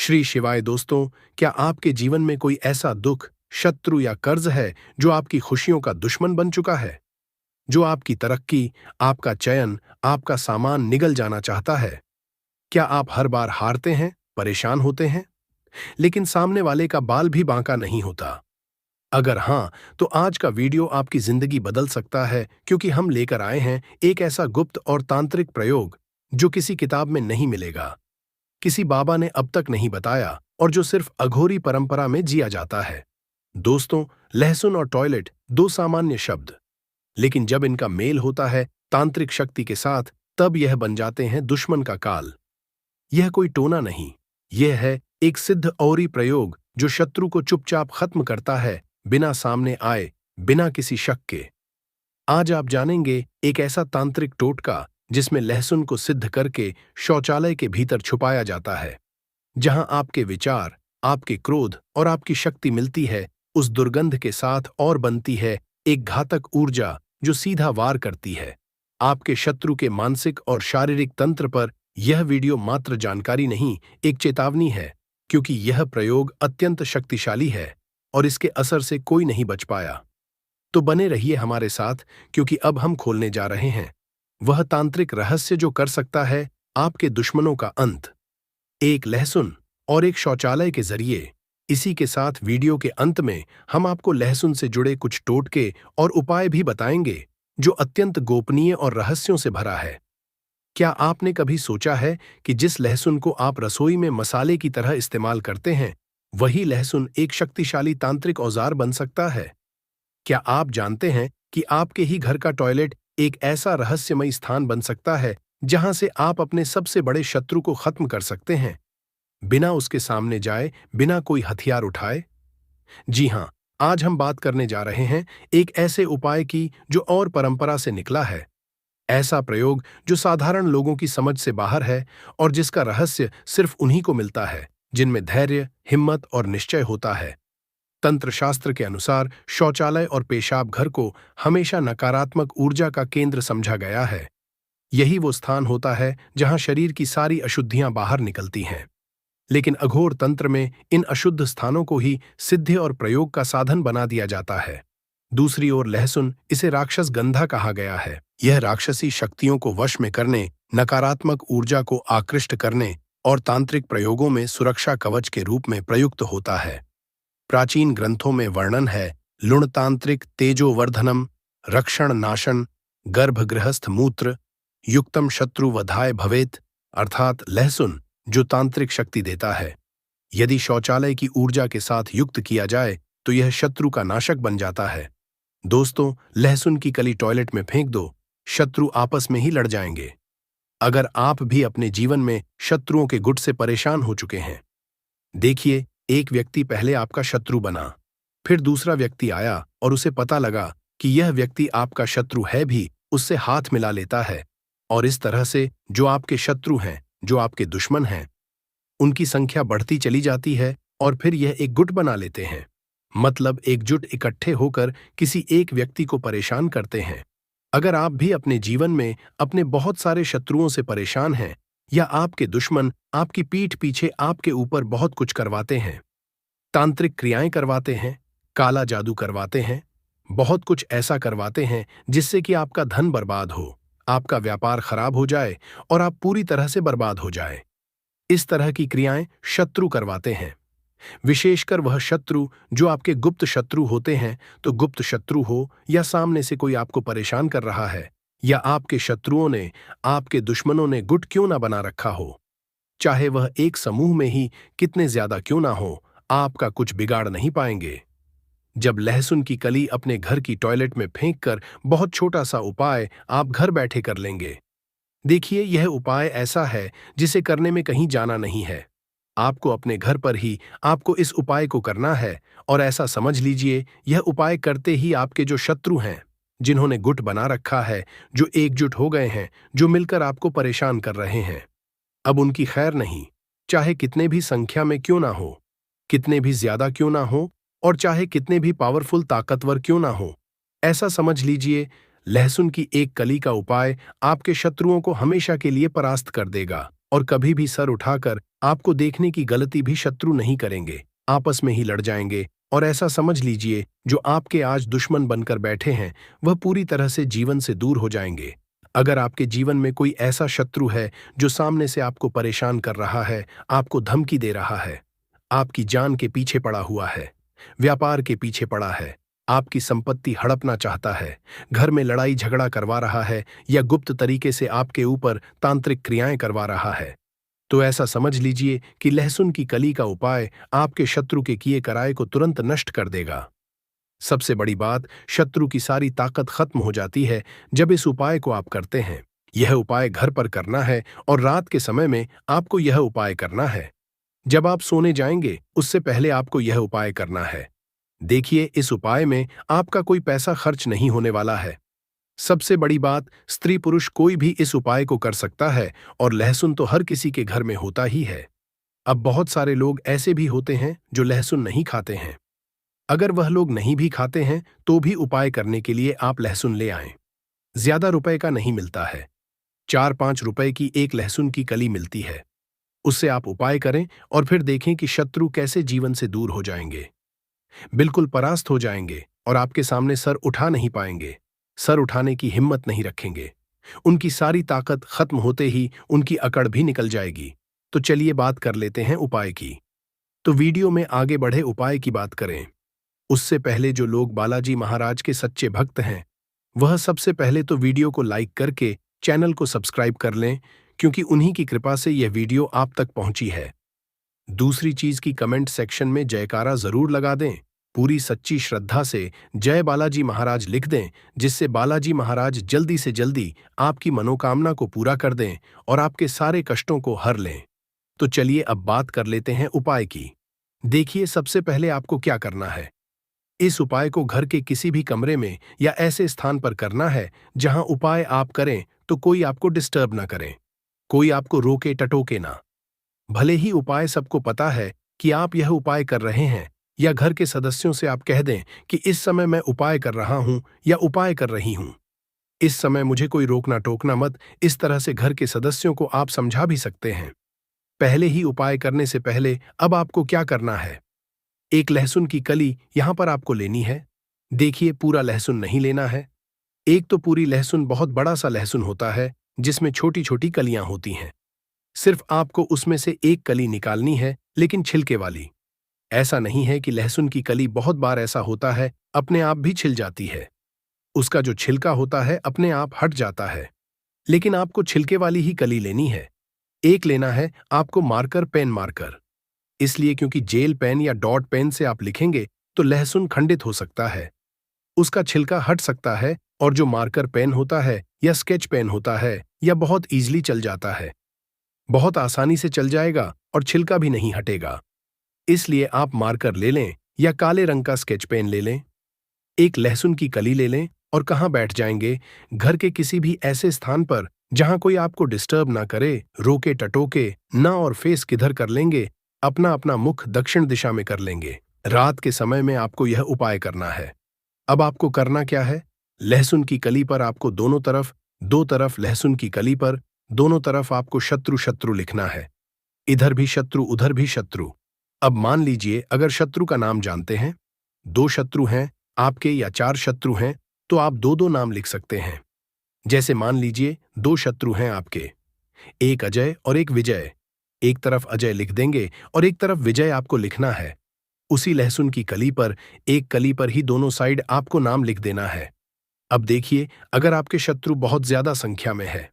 श्री शिवाय दोस्तों, क्या आपके जीवन में कोई ऐसा दुख, शत्रु या कर्ज है जो आपकी खुशियों का दुश्मन बन चुका है? जो आपकी तरक्की, आपका चयन, आपका सामान निगल जाना चाहता है? क्या आप हर बार हारते हैं, परेशान होते हैं, लेकिन सामने वाले का बाल भी बांका नहीं होता? अगर हां, तो आज का वीडियो आपकी जिंदगी बदल सकता है, क्योंकि हम लेकर आए हैं एक ऐसा गुप्त और तांत्रिक प्रयोग जो किसी किताब में नहीं मिलेगा, किसी बाबा ने अब तक नहीं बताया, और जो सिर्फ अघोरी परंपरा में जिया जाता है। दोस्तों, लहसुन और टॉयलेट दो सामान्य शब्द, लेकिन जब इनका मेल होता है तांत्रिक शक्ति के साथ, तब यह बन जाते हैं दुश्मन का काल। यह कोई टोना नहीं, यह है एक सिद्ध औरी प्रयोग जो शत्रु को चुपचाप खत्म करता है, बिना सामने आए, बिना किसी शक के। आज आप जानेंगे एक ऐसा तांत्रिक टोटका जिसमें लहसुन को सिद्ध करके शौचालय के भीतर छुपाया जाता है, जहां आपके विचार, आपके क्रोध और आपकी शक्ति मिलती है उस दुर्गंध के साथ, और बनती है एक घातक ऊर्जा जो सीधा वार करती है आपके शत्रु के मानसिक और शारीरिक तंत्र पर। यह वीडियो मात्र जानकारी नहीं, एक चेतावनी है, क्योंकि यह प्रयोग अत्यंत शक्तिशाली है और इसके असर से कोई नहीं बच पाया। तो बने रहिए हमारे साथ, क्योंकि अब हम खोलने जा रहे हैं वह तांत्रिक रहस्य जो कर सकता है आपके दुश्मनों का अंत, एक लहसुन और एक शौचालय के जरिए। इसी के साथ वीडियो के अंत में हम आपको लहसुन से जुड़े कुछ टोटके और उपाय भी बताएंगे जो अत्यंत गोपनीय और रहस्यों से भरा है। क्या आपने कभी सोचा है कि जिस लहसुन को आप रसोई में मसाले की तरह इस्तेमाल करते हैं, वही लहसुन एक शक्तिशाली तांत्रिक औजार बन सकता है? क्या आप जानते हैं कि आपके ही घर का टॉयलेट एक ऐसा रहस्यमयी स्थान बन सकता है जहां से आप अपने सबसे बड़े शत्रु को खत्म कर सकते हैं, बिना उसके सामने जाए, बिना कोई हथियार उठाए? जी हां, आज हम बात करने जा रहे हैं एक ऐसे उपाय की जो और परंपरा से निकला है, ऐसा प्रयोग जो साधारण लोगों की समझ से बाहर है और जिसका रहस्य सिर्फ उन्हीं को मिलता है जिनमें धैर्य, हिम्मत और निश्चय होता है। तंत्र शास्त्र के अनुसार शौचालय और पेशाब घर को हमेशा नकारात्मक ऊर्जा का केंद्र समझा गया है। यही वो स्थान होता है जहां शरीर की सारी अशुद्धियां बाहर निकलती हैं। लेकिन अघोर तंत्र में इन अशुद्ध स्थानों को ही सिद्धि और प्रयोग का साधन बना दिया जाता है। दूसरी ओर लहसुन, इसे राक्षस गंधा कहा गया है। यह राक्षसी शक्तियों को वश में करने, नकारात्मक ऊर्जा को आकृष्ट करने और तांत्रिक प्रयोगों में सुरक्षा कवच के रूप में प्रयुक्त होता है। प्राचीन ग्रंथों में वर्णन है, लुणतांत्रिक तेजोवर्धनम, रक्षण नाशन, गर्भगृहस्थ मूत्र, युक्तम शत्रु वधाय भवेत, अर्थात लहसुन जो तांत्रिक शक्ति देता है, यदि शौचालय की ऊर्जा के साथ युक्त किया जाए तो यह शत्रु का नाशक बन जाता है। दोस्तों, लहसुन की कली टॉयलेट में फेंक दो, शत्रु आपस में ही लड़ जाएंगे। अगर आप भी अपने जीवन में शत्रुओं के गुट से परेशान हो चुके हैं, देखिए, एक व्यक्ति पहले आपका शत्रु बना, फिर दूसरा व्यक्ति आया और उसे पता लगा कि यह व्यक्ति आपका शत्रु है भी, उससे हाथ मिला लेता है, और इस तरह से जो आपके शत्रु हैं, जो आपके दुश्मन हैं, उनकी संख्या बढ़ती चली जाती है और फिर यह एक गुट बना लेते हैं। मतलब एकजुट इकट्ठे होकर किसी एक व्यक्ति को परेशान करते हैं। अगर आप भी अपने जीवन में अपने बहुत सारे शत्रुओं से परेशान हैं, या आपके दुश्मन आपकी पीठ पीछे आपके ऊपर बहुत कुछ करवाते हैं, तांत्रिक क्रियाएं करवाते हैं, काला जादू करवाते हैं, बहुत कुछ ऐसा करवाते हैं जिससे कि आपका धन बर्बाद हो, आपका व्यापार खराब हो जाए और आप पूरी तरह से बर्बाद हो जाए, इस तरह की क्रियाएं शत्रु करवाते हैं। विशेषकर वह शत्रु जो आपके गुप्त शत्रु होते हैं, तो गुप्त शत्रु हो या सामने से कोई आपको परेशान कर रहा है, या आपके शत्रुओं ने, आपके दुश्मनों ने गुट क्यों ना बना रखा हो, चाहे वह एक समूह में ही कितने ज्यादा क्यों ना हो, आपका कुछ बिगाड़ नहीं पाएंगे। जब लहसुन की कली अपने घर की टॉयलेट में फेंककर बहुत छोटा सा उपाय आप घर बैठे कर लेंगे। देखिए, यह उपाय ऐसा है जिसे करने में कहीं जाना नहीं है। आपको अपने घर पर ही आपको इस उपाय को करना है, और ऐसा समझ लीजिए, यह उपाय करते ही आपके जो शत्रु हैं, जिन्होंने गुट बना रखा है, जो एकजुट हो गए हैं, जो मिलकर आपको परेशान कर रहे हैं, अब उनकी खैर नहीं, चाहे कितने भी संख्या में क्यों ना हो, कितने भी ज्यादा क्यों ना हो, और चाहे कितने भी पावरफुल ताकतवर क्यों ना हो। ऐसा समझ लीजिए, लहसुन की एक कली का उपाय आपके शत्रुओं को हमेशा के लिए परास्त कर देगा और कभी भी सर उठाकर आपको देखने की गलती भी शत्रु नहीं करेंगे, आपस में ही लड़ जाएंगे। और ऐसा समझ लीजिए, जो आपके आज दुश्मन बनकर बैठे हैं वह पूरी तरह से जीवन से दूर हो जाएंगे। अगर आपके जीवन में कोई ऐसा शत्रु है जो सामने से आपको परेशान कर रहा है, आपको धमकी दे रहा है, आपकी जान के पीछे पड़ा हुआ है, व्यापार के पीछे पड़ा है, आपकी संपत्ति हड़पना चाहता है, घर में लड़ाई झगड़ा करवा रहा है या गुप्त तरीके से आपके ऊपर तांत्रिक क्रियाएं करवा रहा है, तो ऐसा समझ लीजिए कि लहसुन की कली का उपाय आपके शत्रु के किए कराए को तुरंत नष्ट कर देगा। सबसे बड़ी बात, शत्रु की सारी ताकत खत्म हो जाती है जब इस उपाय को आप करते हैं। यह उपाय घर पर करना है और रात के समय में आपको यह उपाय करना है। जब आप सोने जाएंगे उससे पहले आपको यह उपाय करना है। देखिए, इस उपाय में आपका कोई पैसा खर्च नहीं होने वाला है। सबसे बड़ी बात, स्त्री पुरुष कोई भी इस उपाय को कर सकता है और लहसुन तो हर किसी के घर में होता ही है। अब बहुत सारे लोग ऐसे भी होते हैं जो लहसुन नहीं खाते हैं। अगर वह लोग नहीं भी खाते हैं तो भी उपाय करने के लिए आप लहसुन ले आएं। ज्यादा रुपए का नहीं मिलता है, 4-5 रुपए की एक लहसुन की कली मिलती है। उससे आप उपाय करें और फिर देखें कि शत्रु कैसे जीवन से दूर हो जाएंगे, बिल्कुल परास्त हो जाएंगे और आपके सामने सर उठा नहीं पाएंगे, सर उठाने की हिम्मत नहीं रखेंगे। उनकी सारी ताकत खत्म होते ही उनकी अकड़ भी निकल जाएगी। तो चलिए बात कर लेते हैं उपाय की। तो वीडियो में आगे बढ़े उपाय की बात करें उससे पहले जो लोग बालाजी महाराज के सच्चे भक्त हैं वह सबसे पहले तो वीडियो को लाइक करके चैनल को सब्सक्राइब कर लें, क्योंकि उन्हीं की कृपा से यह वीडियो आप तक पहुंची है। दूसरी चीज की कमेंट सेक्शन में जयकारा जरूर लगा दें, पूरी सच्ची श्रद्धा से जय बालाजी महाराज लिख दें, जिससे बालाजी महाराज जल्दी से जल्दी आपकी मनोकामना को पूरा कर दें और आपके सारे कष्टों को हर लें। तो चलिए अब बात कर लेते हैं उपाय की। देखिए, सबसे पहले आपको क्या करना है। इस उपाय को घर के किसी भी कमरे में या ऐसे स्थान पर करना है जहां उपाय आप करें तो कोई आपको डिस्टर्ब ना करे, कोई आपको रोके टटोके ना। भले ही उपाय सबको पता है कि आप यह उपाय कर रहे हैं, या घर के सदस्यों से आप कह दें कि इस समय मैं उपाय कर रहा हूं या उपाय कर रही हूं, इस समय मुझे कोई रोकना टोकना मत। इस तरह से घर के सदस्यों को आप समझा भी सकते हैं। पहले ही उपाय करने से पहले अब आपको क्या करना है, एक लहसुन की कली यहां पर आपको लेनी है। देखिए, पूरा लहसुन नहीं लेना है। एक तो पूरी लहसुन बहुत बड़ा सा लहसुन होता है जिसमें छोटी छोटी कलियां होती हैं। सिर्फ आपको उसमें से एक कली निकालनी है, लेकिन छिलके वाली। ऐसा नहीं है कि लहसुन की कली बहुत बार ऐसा होता है अपने आप भी छिल जाती है, उसका जो छिलका होता है अपने आप हट जाता है, लेकिन आपको छिलके वाली ही कली लेनी है। एक लेना है आपको मार्कर पेन मार्कर, इसलिए क्योंकि जेल पेन या डॉट पेन से आप लिखेंगे तो लहसुन खंडित हो सकता है, उसका छिलका हट सकता है। और जो मार्कर पेन होता है या स्केच पेन होता है यह बहुत ईजिली चल जाता है, बहुत आसानी से चल जाएगा और छिलका भी नहीं हटेगा। इसलिए आप मार्कर ले लें या काले रंग का स्केच पेन ले लें, एक लहसुन की कली ले लें और कहाँ बैठ जाएंगे, घर के किसी भी ऐसे स्थान पर जहां कोई आपको डिस्टर्ब ना करे, रोके टटोके ना, और फेस किधर कर लेंगे, अपना अपना मुख दक्षिण दिशा में कर लेंगे। रात के समय में आपको यह उपाय करना है। अब आपको करना क्या है, लहसुन की कली पर आपको दोनों तरफ, दो तरफ लहसुन की कली पर दोनों तरफ आपको शत्रु शत्रु लिखना है, इधर भी शत्रु उधर भी शत्रु। अब मान लीजिए अगर शत्रु का नाम जानते हैं, 2 शत्रु हैं आपके या 4 शत्रु हैं, तो आप 2-2 नाम लिख सकते हैं। जैसे मान लीजिए 2 शत्रु हैं आपके, एक अजय और एक विजय। एक तरफ अजय लिख देंगे और एक तरफ विजय आपको लिखना है। उसी लहसुन की कली पर, एक कली पर ही दोनों साइड आपको नाम लिख देना है। अब देखिए, अगर आपके शत्रु बहुत ज्यादा संख्या में है,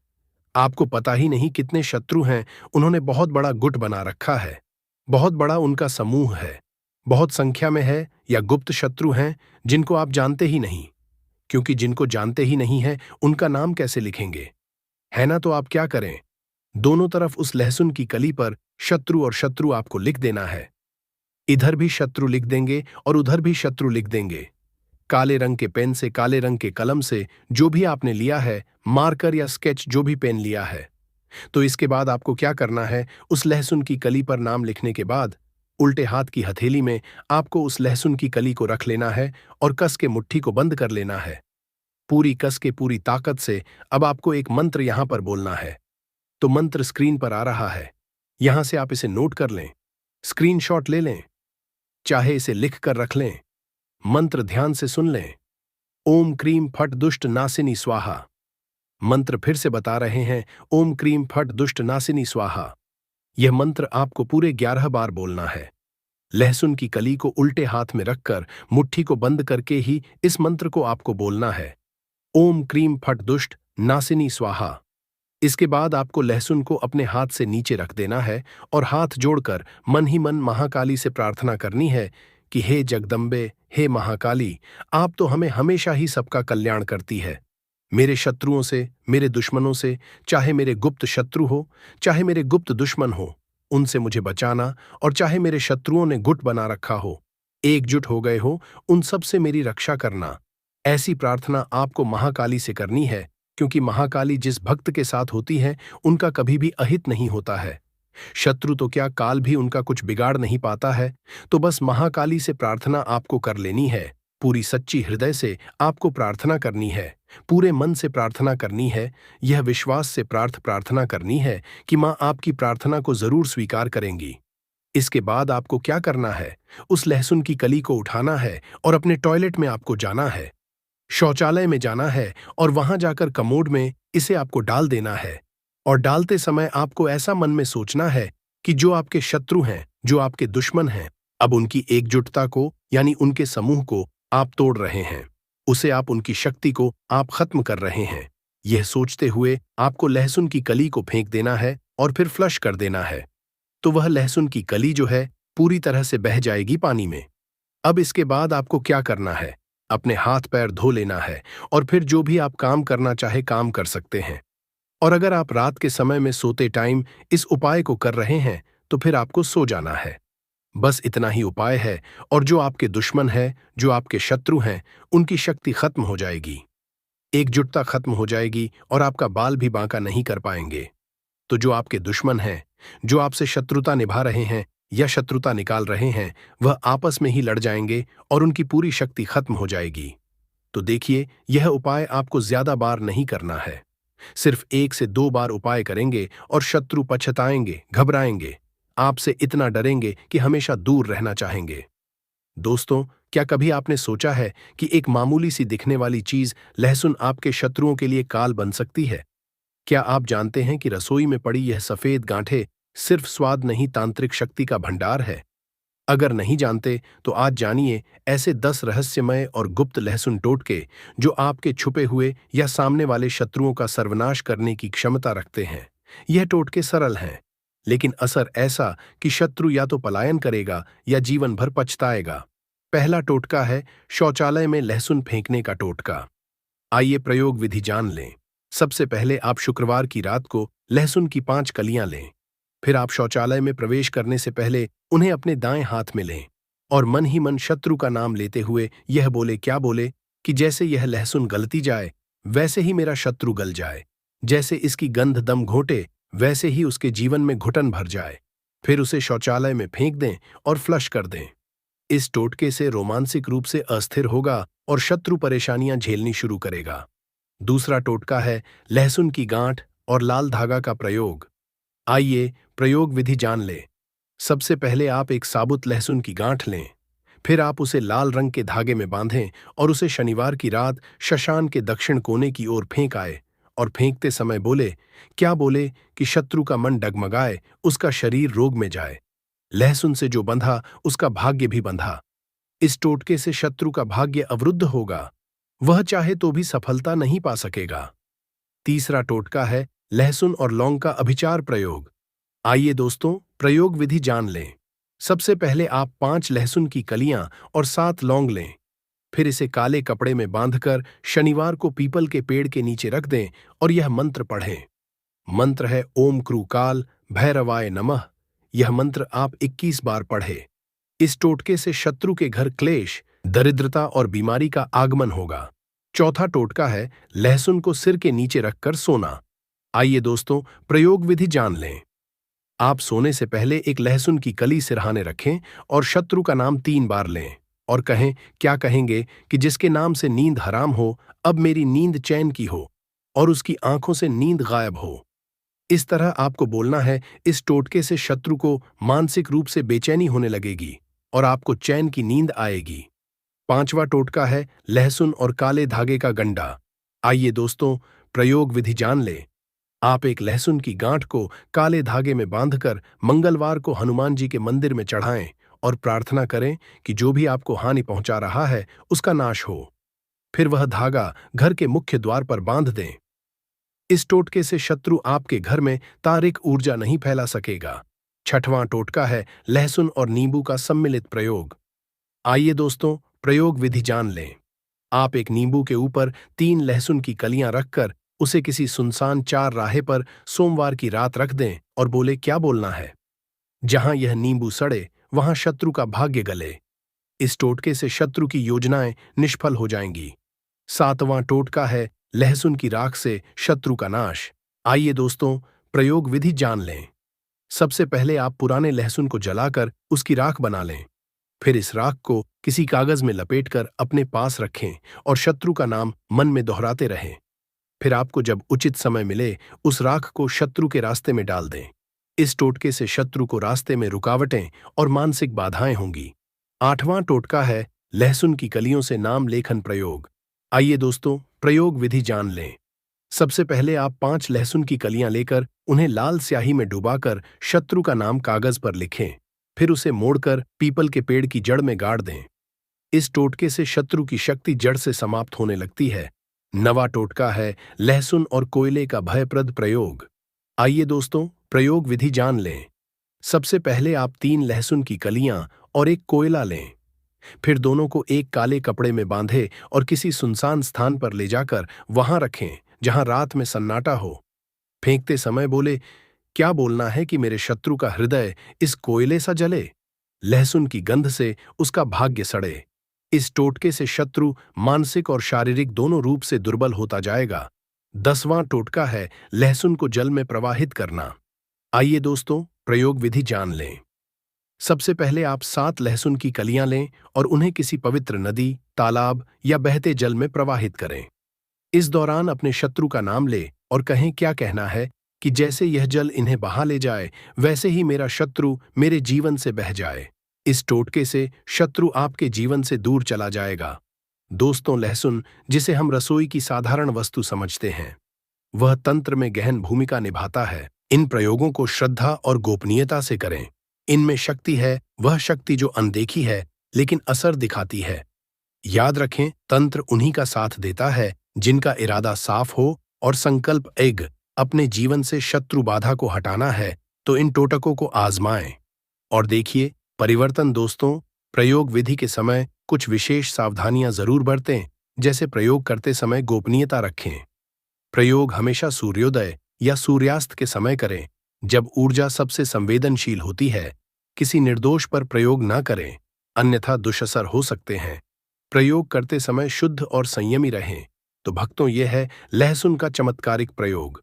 आपको पता ही नहीं कितने शत्रु हैं, उन्होंने बहुत बड़ा गुट बना रखा है, बहुत बड़ा उनका समूह है, बहुत संख्या में है, या गुप्त शत्रु हैं जिनको आप जानते ही नहीं, क्योंकि जिनको जानते ही नहीं है उनका नाम कैसे लिखेंगे, है ना। तो आप क्या करें, दोनों तरफ उस लहसुन की कली पर शत्रु और शत्रु आपको लिख देना है। इधर भी शत्रु लिख देंगे और उधर भी शत्रु लिख देंगे, काले रंग के पेन से, काले रंग के कलम से, जो भी आपने लिया है, मार्कर या स्केच जो भी पेन लिया है। तो इसके बाद आपको क्या करना है, उस लहसुन की कली पर नाम लिखने के बाद उल्टे हाथ की हथेली में आपको उस लहसुन की कली को रख लेना है और कस के मुट्ठी को बंद कर लेना है, पूरी कस के, पूरी ताकत से। अब आपको एक मंत्र यहां पर बोलना है। तो मंत्र स्क्रीन पर आ रहा है, यहां से आप इसे नोट कर लें, स्क्रीनशॉट ले लें, चाहे इसे लिख कर रख लें। मंत्र ध्यान से सुन लें। ओम क्रीम फट दुष्ट नासिनी स्वाहा। मंत्र फिर से बता रहे हैं, ओम क्रीम फट दुष्ट नासिनी स्वाहा। यह मंत्र आपको पूरे 11 बार बोलना है। लहसुन की कली को उल्टे हाथ में रखकर मुट्ठी को बंद करके ही इस मंत्र को आपको बोलना है। ओम क्रीम फट दुष्ट नासिनी स्वाहा। इसके बाद आपको लहसुन को अपने हाथ से नीचे रख देना है और हाथ जोड़कर मन ही मन महाकाली से प्रार्थना करनी है कि हे जगदम्बे, हे महाकाली, आप तो हमें हमेशा ही सबका कल्याण करती है। मेरे शत्रुओं से, मेरे दुश्मनों से, चाहे मेरे गुप्त शत्रु हो, चाहे मेरे गुप्त दुश्मन हो, उनसे मुझे बचाना, और चाहे मेरे शत्रुओं ने गुट बना रखा हो, एकजुट हो गए हो, उन सब से मेरी रक्षा करना। ऐसी प्रार्थना आपको महाकाली से करनी है, क्योंकि महाकाली जिस भक्त के साथ होती है उनका कभी भी अहित नहीं होता है। शत्रु तो क्या, काल भी उनका कुछ बिगाड़ नहीं पाता है। तो बस महाकाली से प्रार्थना आपको कर लेनी है। पूरी सच्ची हृदय से आपको प्रार्थना करनी है, पूरे मन से प्रार्थना करनी है, यह विश्वास से प्रार्थना करनी है कि मां आपकी प्रार्थना को जरूर स्वीकार करेंगी। इसके बाद आपको क्या करना है, उस लहसुन की कली को उठाना है और अपने टॉयलेट में आपको जाना है, शौचालय में जाना है और वहां जाकर कमोड में इसे आपको डाल देना है। और डालते समय आपको ऐसा मन में सोचना है कि जो आपके शत्रु हैं, जो आपके दुश्मन हैं, अब उनकी एकजुटता को यानी उनके समूह को आप तोड़ रहे हैं, उसे आप, उनकी शक्ति को आप खत्म कर रहे हैं। यह सोचते हुए आपको लहसुन की कली को फेंक देना है और फिर फ्लश कर देना है। तो वह लहसुन की कली जो है पूरी तरह से बह जाएगी पानी में। अब इसके बाद आपको क्या करना है, अपने हाथ पैर धो लेना है और फिर जो भी आप काम करना चाहे काम कर सकते हैं। और अगर आप रात के समय में सोते टाइम इस उपाय को कर रहे हैं तो फिर आपको सो जाना है। बस इतना ही उपाय है और जो आपके दुश्मन है, जो आपके शत्रु हैं, उनकी शक्ति खत्म हो जाएगी, एकजुटता खत्म हो जाएगी और आपका बाल भी बांका नहीं कर पाएंगे। तो जो आपके दुश्मन हैं, जो आपसे शत्रुता निभा रहे हैं या शत्रुता निकाल रहे हैं, वह आपस में ही लड़ जाएंगे और उनकी पूरी शक्ति खत्म हो जाएगी। तो देखिए, यह उपाय आपको ज्यादा बार नहीं करना है, सिर्फ 1 से 2 बार उपाय करेंगे और शत्रु पछताएंगे, घबराएंगे, आपसे इतना डरेंगे कि हमेशा दूर रहना चाहेंगे। दोस्तों, क्या कभी आपने सोचा है कि एक मामूली सी दिखने वाली चीज लहसुन आपके शत्रुओं के लिए काल बन सकती है? क्या आप जानते हैं कि रसोई में पड़ी यह सफेद गांठें सिर्फ स्वाद नहीं, तांत्रिक शक्ति का भंडार है? अगर नहीं जानते तो आज जानिए ऐसे 10 रहस्यमय और गुप्त लहसुन टोटके जो आपके छुपे हुए या सामने वाले शत्रुओं का सर्वनाश करने की क्षमता रखते हैं। यह टोटके सरल हैं, लेकिन असर ऐसा कि शत्रु या तो पलायन करेगा या जीवन भर पछताएगा। पहला टोटका है शौचालय में लहसुन फेंकने का टोटका। आइए प्रयोग विधि जान लें। सबसे पहले आप शुक्रवार की रात को लहसुन की 5 कलियां लें। फिर आप शौचालय में प्रवेश करने से पहले उन्हें अपने दाएं हाथ में लें और मन ही मन शत्रु का नाम लेते हुए यह बोले, क्या बोले, कि जैसे यह लहसुन गलती जाए वैसे ही मेरा शत्रु गल जाए, जैसे इसकी गंध दम घोटे वैसे ही उसके जीवन में घुटन भर जाए। फिर उसे शौचालय में फेंक दें और फ्लश कर दें। इस टोटके से रोमांसिक रूप से अस्थिर होगा और शत्रु परेशानियां झेलनी शुरू करेगा। दूसरा टोटका है लहसुन की गांठ और लाल धागा का प्रयोग। आइए प्रयोग विधि जान लें। सबसे पहले आप एक साबुत लहसुन की गांठ लें, फिर आप उसे लाल रंग के धागे में बांधें और उसे शनिवार की रात शशान के दक्षिण कोने की ओर फेंक आए और फेंकते समय बोले, क्या बोले, कि शत्रु का मन डगमगाए, उसका शरीर रोग में जाए। लहसुन से जो बंधा उसका भाग्य भी बंधा। इस टोटके से शत्रु का भाग्य अवरुद्ध होगा, वह चाहे तो भी सफलता नहीं पा सकेगा। तीसरा टोटका है लहसुन और लौंग का अभिचार प्रयोग। आइए दोस्तों, प्रयोग विधि जान लें। सबसे पहले आप 5 लहसुन की कलियां और 7 लौंग लें। फिर इसे काले कपड़े में बांधकर शनिवार को पीपल के पेड़ के नीचे रख दें और यह मंत्र पढ़ें। मंत्र है ओम क्रूकाल भैरवाय नमः। यह मंत्र आप 21 बार पढ़ें। इस टोटके से शत्रु के घर क्लेश, दरिद्रता और बीमारी का आगमन होगा। चौथा टोटका है लहसुन को सिर के नीचे रखकर सोना। आइए दोस्तों, प्रयोग विधि जान लें। आप सोने से पहले एक लहसुन की कली सिरहाने रखें और शत्रु का नाम 3 बार लें और कहें, क्या कहेंगे, कि जिसके नाम से नींद हराम हो, अब मेरी नींद चैन की हो और उसकी आंखों से नींद गायब हो। इस तरह आपको बोलना है। इस टोटके से शत्रु को मानसिक रूप से बेचैनी होने लगेगी और आपको चैन की नींद आएगी। पांचवा टोटका है लहसुन और काले धागे का गंडा। आइए दोस्तों, प्रयोग विधि जान लें। आप एक लहसुन की गांठ को काले धागे में बांधकर मंगलवार को हनुमान जी के मंदिर में चढ़ाएं और प्रार्थना करें कि जो भी आपको हानि पहुंचा रहा है उसका नाश हो। फिर वह धागा घर के मुख्य द्वार पर बांध दें। इस टोटके से शत्रु आपके घर में तारिक ऊर्जा नहीं फैला सकेगा। छठवां टोटका है लहसुन और नींबू का सम्मिलित प्रयोग। आइए दोस्तों, प्रयोग विधि जान लें। आप एक नींबू के ऊपर 3 लहसुन की कलियां रखकर उसे किसी सुनसान 4 राहे पर सोमवार की रात रख दें और बोले, क्या बोलना है? जहां यह नींबू सड़े वहां शत्रु का भाग्य गले। इस टोटके से शत्रु की योजनाएं निष्फल हो जाएंगी। सातवां टोटका है लहसुन की राख से शत्रु का नाश। आइए दोस्तों, प्रयोग विधि जान लें। सबसे पहले आप पुराने लहसुन को जलाकर उसकी राख बना लें। फिर इस राख को किसी कागज में लपेटकर अपने पास रखें और शत्रु का नाम मन में दोहराते रहें। फिर आपको जब उचित समय मिले उस राख को शत्रु के रास्ते में डाल दें। इस टोटके से शत्रु को रास्ते में रुकावटें और मानसिक बाधाएं होंगी। आठवां टोटका है लहसुन की कलियों से नाम लेखन प्रयोग। आइए दोस्तों, प्रयोग विधि जान लें। सबसे पहले आप 5 लहसुन की कलियां लेकर उन्हें लाल स्याही में डुबाकर शत्रु का नाम कागज पर लिखें। फिर उसे मोड़कर पीपल के पेड़ की जड़ में गाड़ दें। इस टोटके से शत्रु की शक्ति जड़ से समाप्त होने लगती है। नवा टोटका है लहसुन और कोयले का भयप्रद प्रयोग। आइए दोस्तों, प्रयोग विधि जान लें। सबसे पहले आप 3 लहसुन की कलियां और एक कोयला लें। फिर दोनों को एक काले कपड़े में बांधे और किसी सुनसान स्थान पर ले जाकर वहां रखें जहां रात में सन्नाटा हो। फेंकते समय बोले, क्या बोलना है कि मेरे शत्रु का हृदय इस कोयले सा जले, लहसुन की गंध से उसका भाग्य सड़े। इस टोटके से शत्रु मानसिक और शारीरिक दोनों रूप से दुर्बल होता जाएगा। 10वां टोटका है लहसुन को जल में प्रवाहित करना। आइए दोस्तों, प्रयोग विधि जान लें। सबसे पहले आप 7 लहसुन की कलियां लें और उन्हें किसी पवित्र नदी, तालाब या बहते जल में प्रवाहित करें। इस दौरान अपने शत्रु का नाम ले और कहें, क्या कहना है कि जैसे यह जल इन्हें बहा ले जाए वैसे ही मेरा शत्रु मेरे जीवन से बह जाए। इस टोटके से शत्रु आपके जीवन से दूर चला जाएगा। दोस्तों, लहसुन, जिसे हम रसोई की साधारण वस्तु समझते हैं, वह तंत्र में गहन भूमिका निभाता है। इन प्रयोगों को श्रद्धा और गोपनीयता से करें। इनमें शक्ति है, वह शक्ति जो अनदेखी है लेकिन असर दिखाती है। याद रखें, तंत्र उन्हीं का साथ देता है जिनका इरादा साफ हो और संकल्प एक अपने जीवन से शत्रु बाधा को हटाना है तो इन टोटकों को आजमाएं और देखिए परिवर्तन। दोस्तों, प्रयोग विधि के समय कुछ विशेष सावधानियां जरूर बरतें। जैसे प्रयोग करते समय गोपनीयता रखें। प्रयोग हमेशा सूर्योदय या सूर्यास्त के समय करें, जब ऊर्जा सबसे संवेदनशील होती है। किसी निर्दोष पर प्रयोग न करें, अन्यथा दुष्असर हो सकते हैं। प्रयोग करते समय शुद्ध और संयमी रहें। तो भक्तों, यह है लहसुन का चमत्कारिक प्रयोग।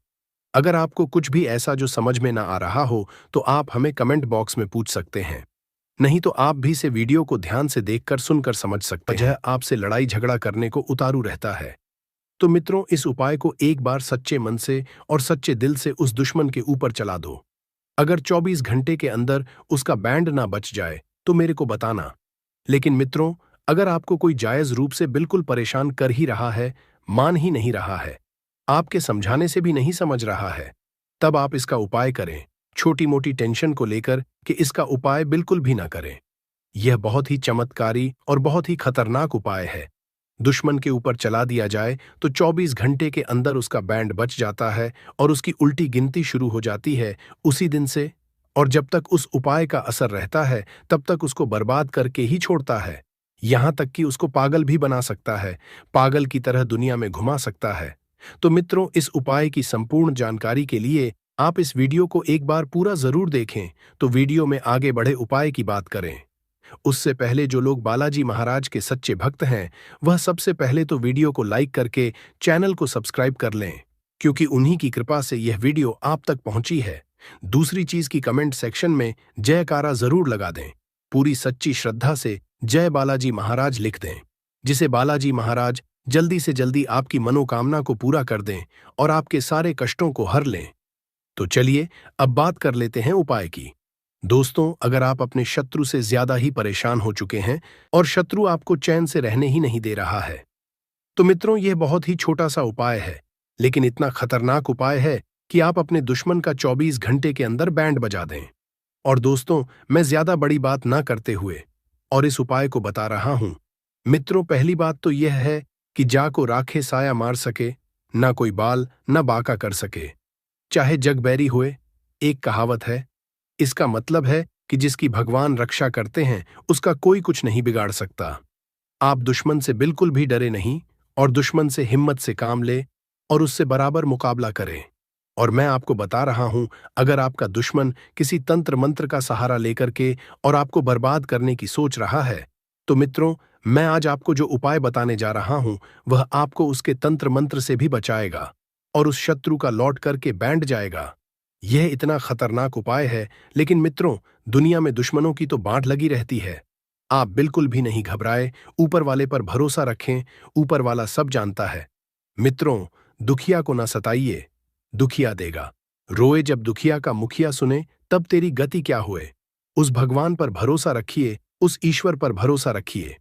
अगर आपको कुछ भी ऐसा जो समझ में ना आ रहा हो तो आप हमें कमेंट बॉक्स में पूछ सकते हैं। नहीं तो आप भी से वीडियो को ध्यान से देखकर सुनकर समझ सकते हैं। वजह आपसे लड़ाई झगड़ा करने को उतारू रहता है। तो मित्रों, इस उपाय को एक बार सच्चे मन से और सच्चे दिल से उस दुश्मन के ऊपर चला दो। अगर 24 घंटे के अंदर उसका बैंड ना बच जाए तो मेरे को बताना। लेकिन मित्रों, अगर आपको कोई जायज रूप से बिल्कुल परेशान कर ही रहा है, मान ही नहीं रहा है, आपके समझाने से भी नहीं समझ रहा है, तब आप इसका उपाय करें। छोटी मोटी टेंशन को लेकर कि इसका उपाय बिल्कुल भी ना करें। यह बहुत ही चमत्कारी और बहुत ही खतरनाक उपाय है। दुश्मन के ऊपर चला दिया जाए तो 24 घंटे के अंदर उसका बैंड बच जाता है और उसकी उल्टी गिनती शुरू हो जाती है उसी दिन से। और जब तक उस उपाय का असर रहता है तब तक उसको बर्बाद करके ही छोड़ता है। यहां तक कि उसको पागल भी बना सकता है, पागल की तरह दुनिया में घुमा सकता है। तो मित्रों, इस उपाय की संपूर्ण जानकारी के लिए आप इस वीडियो को एक बार पूरा जरूर देखें। तो वीडियो में आगे बढ़े उपाय की बात करें उससे पहले जो लोग बालाजी महाराज के सच्चे भक्त हैं वह सबसे पहले तो वीडियो को लाइक करके चैनल को सब्सक्राइब कर लें, क्योंकि उन्हीं की कृपा से यह वीडियो आप तक पहुंची है। दूसरी चीज की कमेंट सेक्शन में जयकारा जरूर लगा दें। पूरी सच्ची श्रद्धा से जय बालाजी महाराज लिख दें, जिसे बालाजी महाराज जल्दी से जल्दी आपकी मनोकामना को पूरा कर दें और आपके सारे कष्टों को हर लें। तो चलिए अब बात कर लेते हैं उपाय की। दोस्तों, अगर आप अपने शत्रु से ज्यादा ही परेशान हो चुके हैं और शत्रु आपको चैन से रहने ही नहीं दे रहा है, तो मित्रों यह बहुत ही छोटा सा उपाय है, लेकिन इतना खतरनाक उपाय है कि आप अपने दुश्मन का 24 घंटे के अंदर बैंड बजा दें। और दोस्तों, मैं ज्यादा बड़ी बात ना करते हुए और इस उपाय को बता रहा हूं। मित्रों, पहली बात तो यह है कि जा को राखे साया मार सके, ना कोई बाल ना बाका कर सके, चाहे जग बैरी हुए। एक कहावत है, इसका मतलब है कि जिसकी भगवान रक्षा करते हैं उसका कोई कुछ नहीं बिगाड़ सकता। आप दुश्मन से बिल्कुल भी डरे नहीं और दुश्मन से हिम्मत से काम ले और उससे बराबर मुकाबला करें। और मैं आपको बता रहा हूं, अगर आपका दुश्मन किसी तंत्र मंत्र का सहारा लेकर के और आपको बर्बाद करने की सोच रहा है, तो मित्रों, मैं आज आपको जो उपाय बताने जा रहा हूं वह आपको उसके तंत्र मंत्र से भी बचाएगा और उस शत्रु का लौट करके बैंड जाएगा। यह इतना खतरनाक उपाय है, लेकिन मित्रों, दुनिया में दुश्मनों की तो बांट लगी रहती है। आप बिल्कुल भी नहीं घबराए, ऊपर वाले पर भरोसा रखें, ऊपर वाला सब जानता है। मित्रों, दुखिया को न सताइए, दुखिया देगा। रोए जब दुखिया का मुखिया सुने, तब तेरी गति क्या हुए। उस भगवान पर भरोसा रखिए, उस ईश्वर पर भरोसा रखिए।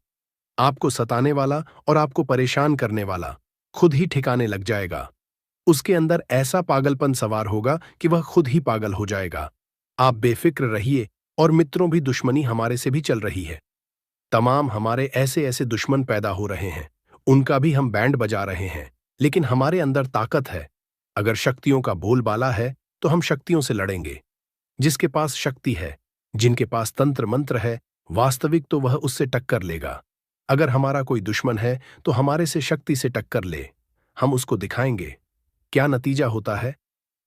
आपको सताने वाला और आपको परेशान करने वाला खुद ही ठिकाने लग जाएगा। उसके अंदर ऐसा पागलपन सवार होगा कि वह खुद ही पागल हो जाएगा। आप बेफिक्र रहिए। और मित्रों, भी दुश्मनी हमारे से भी चल रही है। तमाम हमारे ऐसे ऐसे दुश्मन पैदा हो रहे हैं, उनका भी हम बैंड बजा रहे हैं, लेकिन हमारे अंदर ताकत है। अगर शक्तियों का बोलबाला है तो हम शक्तियों से लड़ेंगे। जिसके पास शक्ति है, जिनके पास तंत्र मंत्र है, वास्तविक तो वह उससे टक्कर लेगा। अगर हमारा कोई दुश्मन है तो हमारे से शक्ति से टक्कर ले, हम उसको दिखाएंगे क्या नतीजा होता है।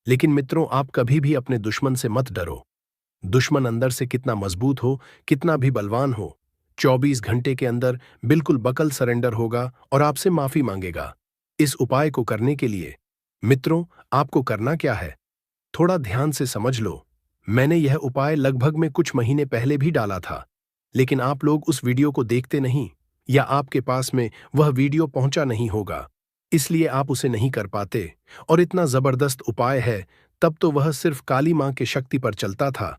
लेकिन मित्रों, आप कभी भी अपने दुश्मन से मत डरो। दुश्मन अंदर से कितना मजबूत हो, कितना भी बलवान हो, 24 घंटे के अंदर बिल्कुल बकल सरेंडर होगा और आपसे माफी मांगेगा। इस उपाय को करने के लिए मित्रों, आपको करना क्या है, थोड़ा ध्यान से समझ लो। मैंने यह उपाय लगभग में कुछ महीने पहले भी डाला था, लेकिन आप लोग उस वीडियो को देखते नहीं, या आपके पास में वह वीडियो पहुंचा नहीं होगा, इसलिए आप उसे नहीं कर पाते। और इतना जबरदस्त उपाय है, तब तो वह सिर्फ काली मां की शक्ति पर चलता था,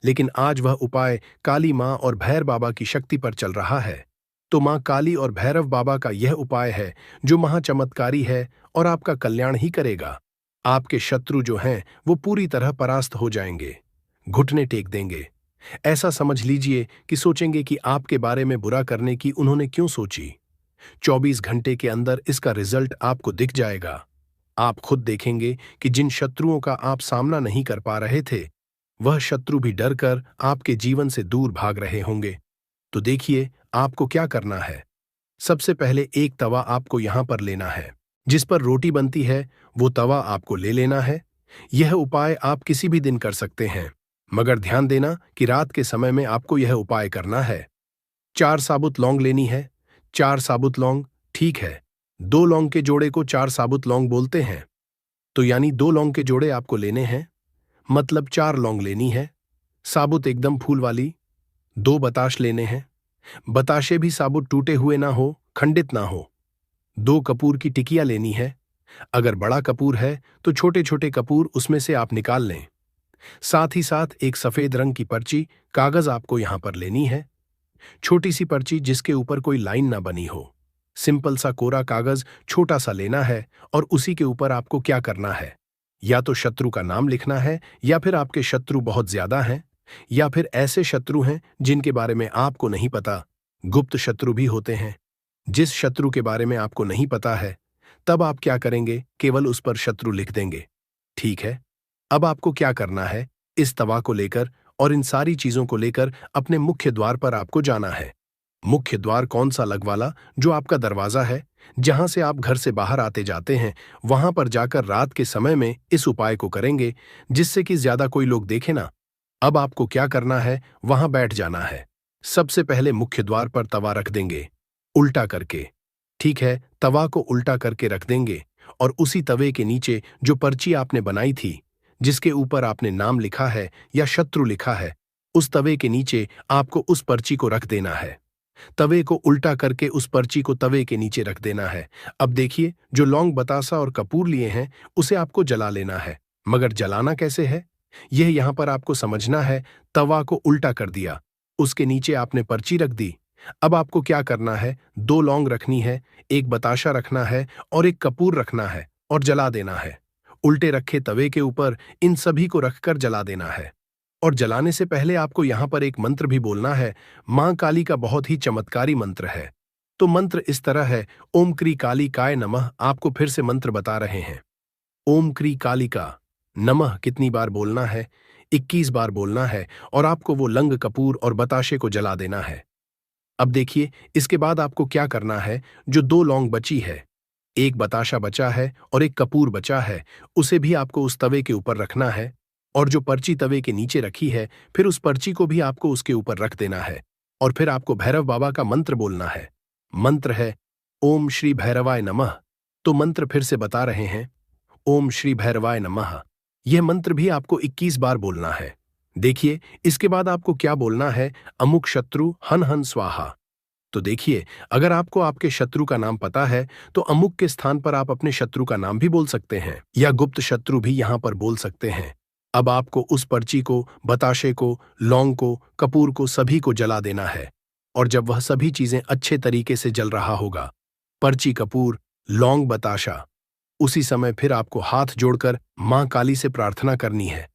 लेकिन आज वह उपाय काली मां और भैरव बाबा की शक्ति पर चल रहा है। तो मां काली और भैरव बाबा का यह उपाय है जो महाचमत्कारी है और आपका कल्याण ही करेगा। आपके शत्रु जो हैं वो पूरी तरह परास्त हो जाएंगे, घुटने टेक देंगे। ऐसा समझ लीजिए कि सोचेंगे कि आपके बारे में बुरा करने की उन्होंने क्यों सोची। 24 घंटे के अंदर इसका रिजल्ट आपको दिख जाएगा। आप खुद देखेंगे कि जिन शत्रुओं का आप सामना नहीं कर पा रहे थे, वह शत्रु भी डर कर आपके जीवन से दूर भाग रहे होंगे। तो देखिए, आपको क्या करना है। सबसे पहले एक तवा आपको यहां पर लेना है, जिस पर रोटी बनती है वो तवा आपको ले लेना है। यह उपाय आप किसी भी दिन कर सकते हैं, मगर ध्यान देना कि रात के समय में आपको यह उपाय करना है। 4 साबुत लौंग लेनी है। 4 साबुत लौंग, ठीक है, 2 लौंग के जोड़े को 4 साबुत लौंग बोलते हैं, तो यानी 2 लौंग के जोड़े आपको लेने हैं, मतलब 4 लौंग लेनी है, साबुत एकदम फूल वाली। 2 बताश लेने हैं, बताशे भी साबुत टूटे हुए ना हो, खंडित ना हो। 2 कपूर की टिकिया लेनी है। अगर बड़ा कपूर है तो छोटे छोटे कपूर उसमें से आप निकाल लें। साथ ही साथ एक सफेद रंग की पर्ची, कागज आपको यहां पर लेनी है। छोटी सी पर्ची जिसके ऊपर कोई लाइन ना बनी हो, सिंपल सा कोरा कागज छोटा सा लेना है। और उसी के ऊपर आपको क्या करना है, या तो शत्रु का नाम लिखना है, या फिर आपके शत्रु बहुत ज्यादा हैं, या फिर ऐसे शत्रु हैं जिनके बारे में आपको नहीं पता। गुप्त शत्रु भी होते हैं। जिस शत्रु के बारे में आपको नहीं पता है, तब आप क्या करेंगे, केवल उस पर शत्रु लिख देंगे। ठीक है, अब आपको क्या करना है, इस तवा को लेकर और इन सारी चीजों को लेकर अपने मुख्य द्वार पर आपको जाना है। मुख्य द्वार कौन सा लगवाला, जो आपका दरवाजा है, जहां से आप घर से बाहर आते जाते हैं, वहां पर जाकर रात के समय में इस उपाय को करेंगे, जिससे कि ज्यादा कोई लोग देखे ना। अब आपको क्या करना है, वहां बैठ जाना है। सबसे पहले मुख्य द्वार पर तवा रख देंगे, उल्टा करके। ठीक है, तवा को उल्टा करके रख देंगे और उसी तवे के नीचे जो पर्ची आपने बनाई थी, जिसके ऊपर आपने नाम लिखा है या शत्रु लिखा है, उस तवे के नीचे आपको उस पर्ची को रख देना है। तवे को उल्टा करके उस पर्ची को तवे के नीचे रख देना है। अब देखिए, जो लौंग, बतासा और कपूर लिए हैं, उसे आपको जला लेना है। मगर जलाना कैसे है, यह यहां पर आपको समझना है। तवा को उल्टा कर दिया, उसके नीचे आपने पर्ची रख दी। अब आपको क्या करना है, 2 लौंग रखनी है, एक बताशा रखना है और एक कपूर रखना है और जला देना है। उल्टे रखे तवे के ऊपर इन सभी को रखकर जला देना है। और जलाने से पहले आपको यहां पर एक मंत्र भी बोलना है। मां काली का बहुत ही चमत्कारी मंत्र है। तो मंत्र इस तरह है, ओम क्री काली काय नमः। आपको फिर से मंत्र बता रहे हैं। ओम क्री कालिका नमः कितनी बार बोलना है, 21 बार बोलना है और आपको वो लंग कपूर और बताशे को जला देना है। अब देखिए, इसके बाद आपको क्या करना है। जो 2 लौंग बची है, एक बताशा बचा है और एक कपूर बचा है, उसे भी आपको उस तवे के ऊपर रखना है। और जो पर्ची तवे के नीचे रखी है, फिर उस पर्ची को भी आपको उसके ऊपर रख देना है। और फिर आपको भैरव बाबा का मंत्र बोलना है। मंत्र है ओम श्री भैरवाय नमः। तो मंत्र फिर से बता रहे हैं, ओम श्री भैरवाय नमः। यह मंत्र भी आपको 21 बार बोलना है। देखिए, इसके बाद आपको क्या बोलना है, अमुक शत्रु हन हन स्वाहा। तो देखिए, अगर आपको आपके शत्रु का नाम पता है तो अमुक के स्थान पर आप अपने शत्रु का नाम भी बोल सकते हैं या गुप्त शत्रु भी यहां पर बोल सकते हैं। अब आपको उस पर्ची को, बताशे को, लौंग को, कपूर को, सभी को जला देना है। और जब वह सभी चीजें अच्छे तरीके से जल रहा होगा, पर्ची, कपूर, लौंग, बताशा, उसी समय फिर आपको हाथ जोड़कर मां काली से प्रार्थना करनी है।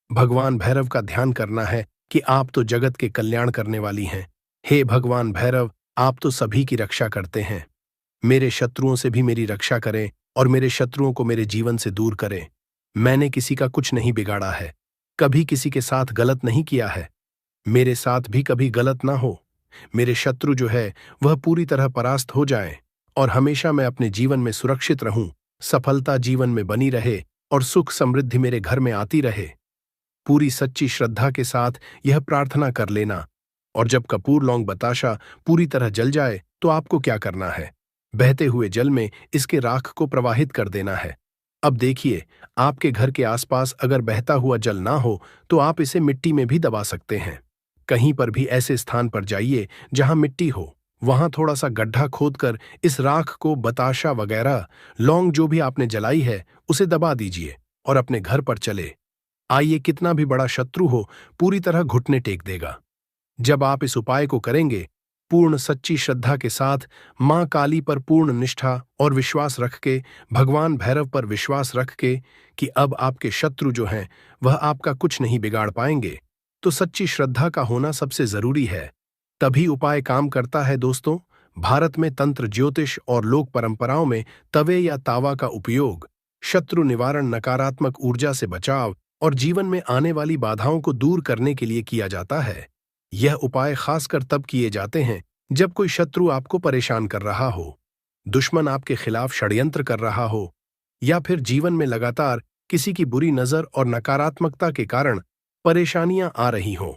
भगवान भैरव का ध्यान करना है कि आप तो जगत के कल्याण करने वाली हैं। हे भगवान भैरव, आप तो सभी की रक्षा करते हैं। मेरे शत्रुओं से भी मेरी रक्षा करें और मेरे शत्रुओं को मेरे जीवन से दूर करें। मैंने किसी का कुछ नहीं बिगाड़ा है, कभी किसी के साथ गलत नहीं किया है, मेरे साथ भी कभी गलत ना हो। मेरे शत्रु जो है वह पूरी तरह परास्त हो जाए और हमेशा मैं अपने जीवन में सुरक्षित रहूं, सफलता जीवन में बनी रहे और सुख समृद्धि मेरे घर में आती रहे। पूरी सच्ची श्रद्धा के साथ यह प्रार्थना कर लेना। और जब कपूर, लौंग, बताशा पूरी तरह जल जाए तो आपको क्या करना है, बहते हुए जल में इसके राख को प्रवाहित कर देना है। अब देखिए, आपके घर के आसपास अगर बहता हुआ जल ना हो तो आप इसे मिट्टी में भी दबा सकते हैं। कहीं पर भी ऐसे स्थान पर जाइए जहां मिट्टी हो, वहां थोड़ा सा गड्ढा खोदकर इस राख को, बताशा वगैरह, लौंग जो भी आपने जलाई है, उसे दबा दीजिए और अपने घर पर चले आइए। कितना भी बड़ा शत्रु हो, पूरी तरह घुटने टेक देगा। जब आप इस उपाय को करेंगे, पूर्ण सच्ची श्रद्धा के साथ, मां काली पर पूर्ण निष्ठा और विश्वास रख के, भगवान भैरव पर विश्वास रख के कि अब आपके शत्रु जो हैं वह आपका कुछ नहीं बिगाड़ पाएंगे, तो सच्ची श्रद्धा का होना सबसे जरूरी है। तभी उपाय काम करता है दोस्तों। भारत में तंत्र, ज्योतिष और लोक परंपराओं में तवे या तावा का उपयोग शत्रु निवारण, नकारात्मक ऊर्जा से बचाव और जीवन में आने वाली बाधाओं को दूर करने के लिए किया जाता है। यह उपाय खासकर तब किए जाते हैं जब कोई शत्रु आपको परेशान कर रहा हो, दुश्मन आपके खिलाफ षड्यंत्र कर रहा हो या फिर जीवन में लगातार किसी की बुरी नजर और नकारात्मकता के कारण परेशानियां आ रही हों।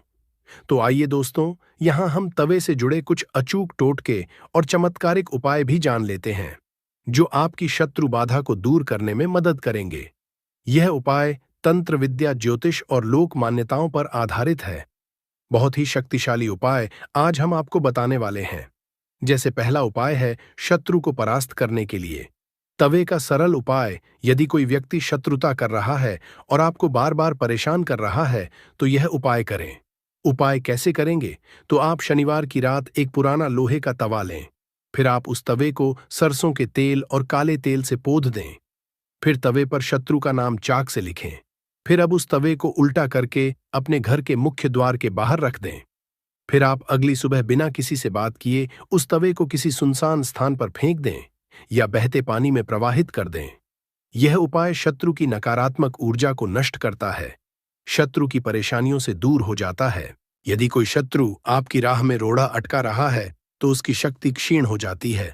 तो आइए दोस्तों, यहां हम तवे से जुड़े कुछ अचूक टोटके और चमत्कारिक उपाय भी जान लेते हैं जो आपकी शत्रु बाधा को दूर करने में मदद करेंगे। यह उपाय तंत्र विद्या, ज्योतिष और लोक मान्यताओं पर आधारित है। बहुत ही शक्तिशाली उपाय आज हम आपको बताने वाले हैं। जैसे पहला उपाय है शत्रु को परास्त करने के लिए तवे का सरल उपाय। यदि कोई व्यक्ति शत्रुता कर रहा है और आपको बार बार परेशान कर रहा है तो यह उपाय करें। उपाय कैसे करेंगे, तो आप शनिवार की रात एक पुराना लोहे का तवा लें। फिर आप उस तवे को सरसों के तेल और काले तेल से पोंछ दें। फिर तवे पर शत्रु का नाम चाक से लिखें। फिर अब उस तवे को उल्टा करके अपने घर के मुख्य द्वार के बाहर रख दें। फिर आप अगली सुबह बिना किसी से बात किए उस तवे को किसी सुनसान स्थान पर फेंक दें या बहते पानी में प्रवाहित कर दें। यह उपाय शत्रु की नकारात्मक ऊर्जा को नष्ट करता है, शत्रु की परेशानियों से दूर हो जाता है। यदि कोई शत्रु आपकी राह में रोड़ा अटका रहा है तो उसकी शक्ति क्षीण हो जाती है।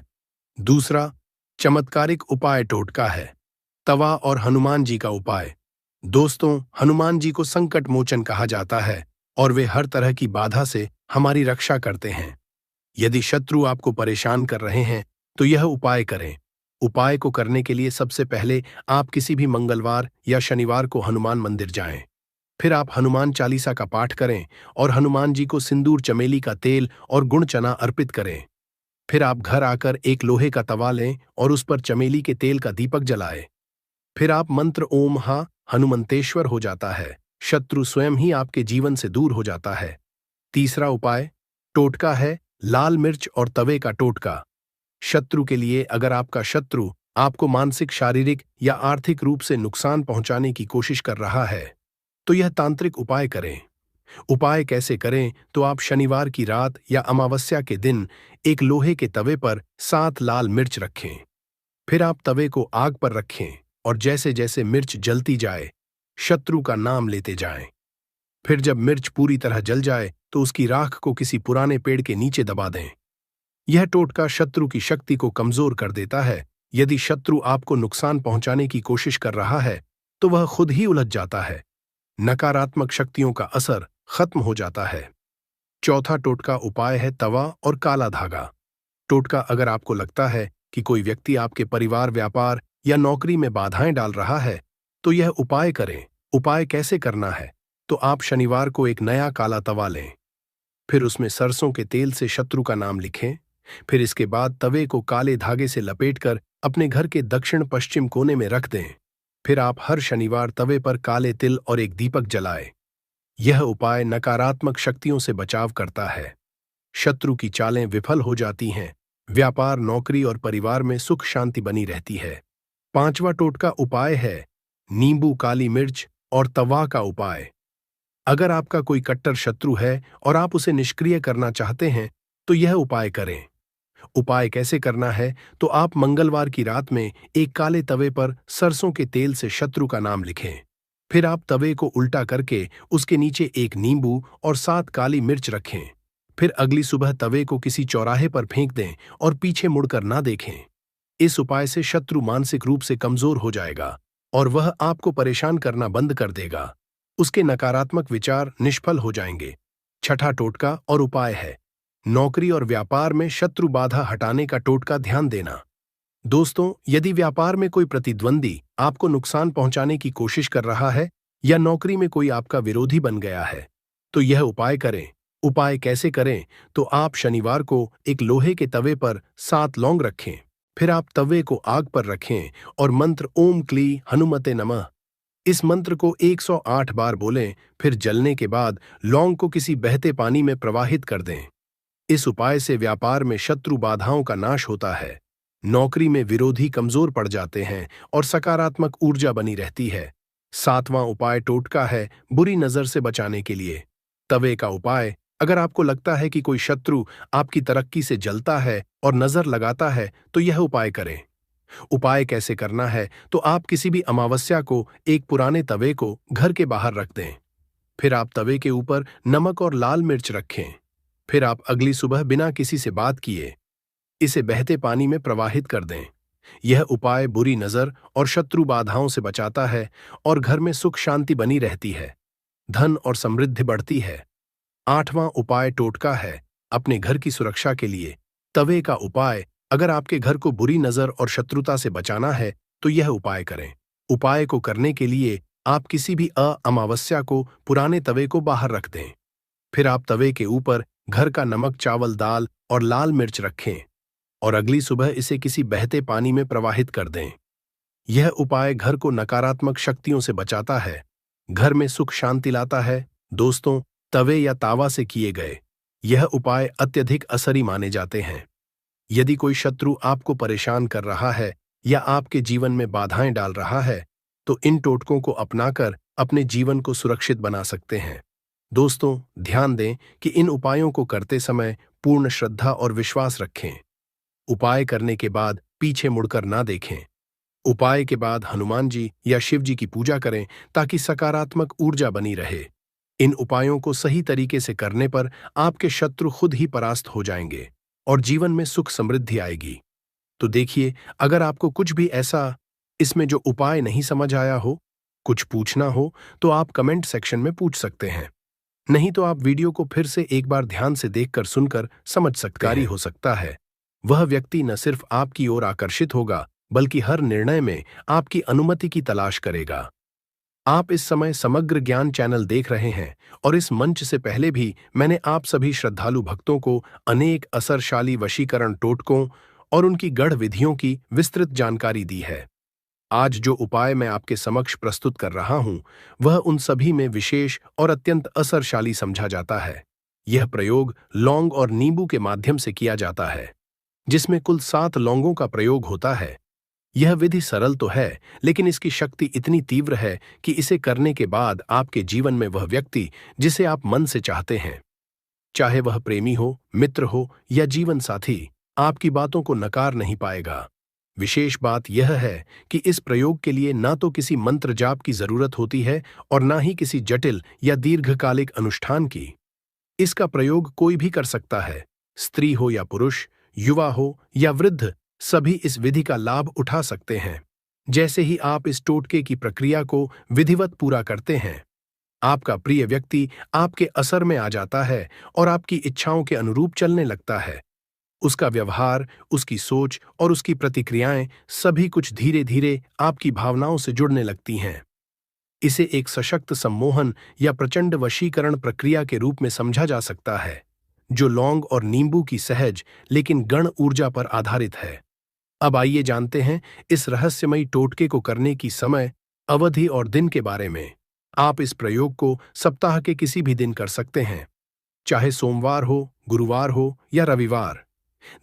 दूसरा चमत्कारिक उपाय टोटका है तवा और हनुमान जी का उपाय। दोस्तों, हनुमान जी को संकट मोचन कहा जाता है और वे हर तरह की बाधा से हमारी रक्षा करते हैं। यदि शत्रु आपको परेशान कर रहे हैं तो यह उपाय करें। उपाय को करने के लिए सबसे पहले आप किसी भी मंगलवार या शनिवार को हनुमान मंदिर जाएं। फिर आप हनुमान चालीसा का पाठ करें और हनुमान जी को सिंदूर, चमेली का तेल और गुड़ चना अर्पित करें। फिर आप घर आकर एक लोहे का तवा लें और उस पर चमेली के तेल का दीपक जलाएं। फिर आप मंत्र ओम हा हनुमंतेश्वर हो जाता है, शत्रु स्वयं ही आपके जीवन से दूर हो जाता है। तीसरा उपाय टोटका है, लाल मिर्च और तवे का टोटका। शत्रु के लिए अगर आपका शत्रु आपको मानसिक, शारीरिक या आर्थिक रूप से नुकसान पहुंचाने की कोशिश कर रहा है, तो यह तांत्रिक उपाय करें। उपाय कैसे करें, तो आप शनिवार की रात या अमावस्या के दिन एक लोहे के तवे पर 7 लाल मिर्च रखें। फिर आप तवे को आग पर रखें और जैसे जैसे मिर्च जलती जाए, शत्रु का नाम लेते जाएं। फिर जब मिर्च पूरी तरह जल जाए तो उसकी राख को किसी पुराने पेड़ के नीचे दबा दें। यह टोटका शत्रु की शक्ति को कमजोर कर देता है। यदि शत्रु आपको नुकसान पहुंचाने की कोशिश कर रहा है, तो वह खुद ही उलझ जाता है। नकारात्मक शक्तियों का असर खत्म हो जाता है। चौथा टोटका उपाय है तवा और काला धागा। टोटका अगर आपको लगता है कि कोई व्यक्ति आपके परिवार, व्यापार या नौकरी में बाधाएं डाल रहा है, तो यह उपाय करें। उपाय कैसे करना है, तो आप शनिवार को एक नया काला तवा लें। फिर उसमें सरसों के तेल से शत्रु का नाम लिखें। फिर इसके बाद तवे को काले धागे से लपेटकर अपने घर के दक्षिण पश्चिम कोने में रख दें। फिर आप हर शनिवार तवे पर काले तिल और एक दीपक जलाएं। यह उपाय नकारात्मक शक्तियों से बचाव करता है। शत्रु की चालें विफल हो जाती हैं। व्यापार, नौकरी और परिवार में सुख शांति बनी रहती है। पांचवा टोटका उपाय है नींबू, काली मिर्च और तवा का उपाय। अगर आपका कोई कट्टर शत्रु है और आप उसे निष्क्रिय करना चाहते हैं, तो यह उपाय करें। उपाय कैसे करना है, तो आप मंगलवार की रात में एक काले तवे पर सरसों के तेल से शत्रु का नाम लिखें। फिर आप तवे को उल्टा करके उसके नीचे एक नींबू और 7 काली मिर्च रखें। फिर अगली सुबह तवे को किसी चौराहे पर फेंक दें और पीछे मुड़कर ना देखें। इस उपाय से शत्रु मानसिक रूप से कमजोर हो जाएगा और वह आपको परेशान करना बंद कर देगा। उसके नकारात्मक विचार निष्फल हो जाएंगे। छठा टोटका और उपाय है नौकरी और व्यापार में शत्रु बाधा हटाने का टोटका ध्यान देना। दोस्तों, यदि व्यापार में कोई प्रतिद्वंदी आपको नुकसान पहुंचाने की कोशिश कर रहा है या नौकरी में कोई आपका विरोधी बन गया है, तो यह उपाय करें। उपाय कैसे करें, तो आप शनिवार को एक लोहे के तवे पर 7 लौंग रखें। फिर आप तवे को आग पर रखें और मंत्र ओम क्ली हनुमते नमः, इस मंत्र को 108 बार बोलें। फिर जलने के बाद लौंग को किसी बहते पानी में प्रवाहित कर दें। इस उपाय से व्यापार में शत्रु बाधाओं का नाश होता है, नौकरी में विरोधी कमजोर पड़ जाते हैं और सकारात्मक ऊर्जा बनी रहती है। सातवां उपाय टोटका है बुरी नजर से बचाने के लिए। तवे का उपाय, अगर आपको लगता है कि कोई शत्रु आपकी तरक्की से जलता है और नजर लगाता है, तो यह उपाय करें। उपाय कैसे करना है, तो आप किसी भी अमावस्या को एक पुराने तवे को घर के बाहर रख दें। फिर आप तवे के ऊपर नमक और लाल मिर्च रखें। फिर आप अगली सुबह बिना किसी से बात किए इसे बहते पानी में प्रवाहित कर दें। यह उपाय बुरी नजर और शत्रु बाधाओं से बचाता है और घर में सुख शांति बनी रहती है, धन और समृद्धि बढ़ती है। आठवां उपाय टोटका है अपने घर की सुरक्षा के लिए। तवे का उपाय, अगर आपके घर को बुरी नजर और शत्रुता से बचाना है, तो यह उपाय करें। उपाय को करने के लिए आप किसी भी अमावस्या को पुराने तवे को बाहर रख दें। फिर आप तवे के ऊपर घर का नमक, चावल, दाल और लाल मिर्च रखें और अगली सुबह इसे किसी बहते पानी में प्रवाहित कर दें। यह उपाय घर को नकारात्मक शक्तियों से बचाता है, घर में सुख शांति लाता है। दोस्तों, तवे या तावा से किए गए यह उपाय अत्यधिक असरी माने जाते हैं। यदि कोई शत्रु आपको परेशान कर रहा है या आपके जीवन में बाधाएं डाल रहा है, तो इन टोटकों को अपनाकर अपने जीवन को सुरक्षित बना सकते हैं। दोस्तों, ध्यान दें कि इन उपायों को करते समय पूर्ण श्रद्धा और विश्वास रखें। उपाय करने के बाद पीछे मुड़कर ना देखें। उपाय के बाद हनुमान जी या शिव जी की पूजा करें ताकि सकारात्मक ऊर्जा बनी रहे। इन उपायों को सही तरीके से करने पर आपके शत्रु खुद ही परास्त हो जाएंगे और जीवन में सुख समृद्धि आएगी। तो देखिए, अगर आपको कुछ भी ऐसा इसमें जो उपाय नहीं समझ आया हो, कुछ पूछना हो, तो आप कमेंट सेक्शन में पूछ सकते हैं। नहीं तो आप वीडियो को फिर से एक बार ध्यान से देखकर सुनकर समझ सकते हैं। हो सकता है वह व्यक्ति न सिर्फ आपकी ओर आकर्षित होगा, बल्कि हर निर्णय में आपकी अनुमति की तलाश करेगा। आप इस समय समग्र ज्ञान चैनल देख रहे हैं और इस मंच से पहले भी मैंने आप सभी श्रद्धालु भक्तों को अनेक असरशाली वशीकरण टोटकों और उनकी गढ़ विधियों की विस्तृत जानकारी दी है। आज जो उपाय मैं आपके समक्ष प्रस्तुत कर रहा हूं, वह उन सभी में विशेष और अत्यंत असरशाली समझा जाता है। यह प्रयोग लौंग और नींबू के माध्यम से किया जाता है, जिसमें कुल 7 लौंगों का प्रयोग होता है। यह विधि सरल तो है, लेकिन इसकी शक्ति इतनी तीव्र है कि इसे करने के बाद आपके जीवन में वह व्यक्ति जिसे आप मन से चाहते हैं, चाहे वह प्रेमी हो, मित्र हो या जीवन साथी, आपकी बातों को नकार नहीं पाएगा। विशेष बात यह है कि इस प्रयोग के लिए ना तो किसी मंत्र जाप की जरूरत होती है और ना ही किसी जटिल या दीर्घकालिक अनुष्ठान की। इसका प्रयोग कोई भी कर सकता है, स्त्री हो या पुरुष, युवा हो या वृद्ध, सभी इस विधि का लाभ उठा सकते हैं। जैसे ही आप इस टोटके की प्रक्रिया को विधिवत पूरा करते हैं, आपका प्रिय व्यक्ति आपके असर में आ जाता है और आपकी इच्छाओं के अनुरूप चलने लगता है। उसका व्यवहार, उसकी सोच और उसकी प्रतिक्रियाएं सभी कुछ धीरे धीरे आपकी भावनाओं से जुड़ने लगती हैं। इसे एक सशक्त सम्मोहन या प्रचंड वशीकरण प्रक्रिया के रूप में समझा जा सकता है, जो लौंग और नींबू की सहज लेकिन गण ऊर्जा पर आधारित है। अब आइए जानते हैं इस रहस्यमयी टोटके को करने की समय, अवधि और दिन के बारे में। आप इस प्रयोग को सप्ताह के किसी भी दिन कर सकते हैं, चाहे सोमवार हो, गुरुवार हो या रविवार।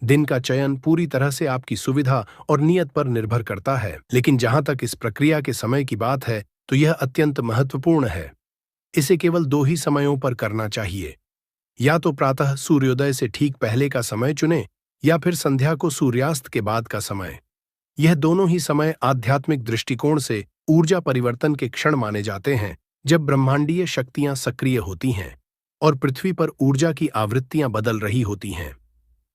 दिन का चयन पूरी तरह से आपकी सुविधा और नियत पर निर्भर करता है, लेकिन जहां तक इस प्रक्रिया के समय की बात है, तो यह अत्यंत महत्वपूर्ण है। इसे केवल 2 ही समयों पर करना चाहिए। या तो प्रातः सूर्योदय से ठीक पहले का समय चुनें, या फिर संध्या को सूर्यास्त के बाद का समय। यह दोनों ही समय आध्यात्मिक दृष्टिकोण से ऊर्जा परिवर्तन के क्षण माने जाते हैं, जब ब्रह्मांडीय शक्तियां सक्रिय होती हैं और पृथ्वी पर ऊर्जा की आवृत्तियां बदल रही होती हैं।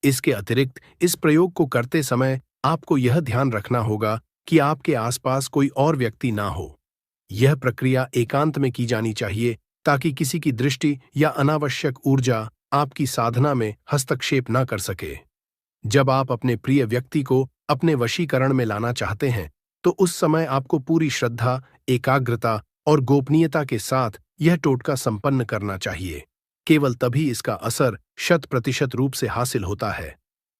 इसके अतिरिक्त इस प्रयोग को करते समय आपको यह ध्यान रखना होगा कि आपके आसपास कोई और व्यक्ति ना हो। यह प्रक्रिया एकांत में की जानी चाहिए, ताकि किसी की दृष्टि या अनावश्यक ऊर्जा आपकी साधना में हस्तक्षेप न कर सके। जब आप अपने प्रिय व्यक्ति को अपने वशीकरण में लाना चाहते हैं, तो उस समय आपको पूरी श्रद्धा, एकाग्रता और गोपनीयता के साथ यह टोटका संपन्न करना चाहिए। केवल तभी इसका असर 100% रूप से हासिल होता है।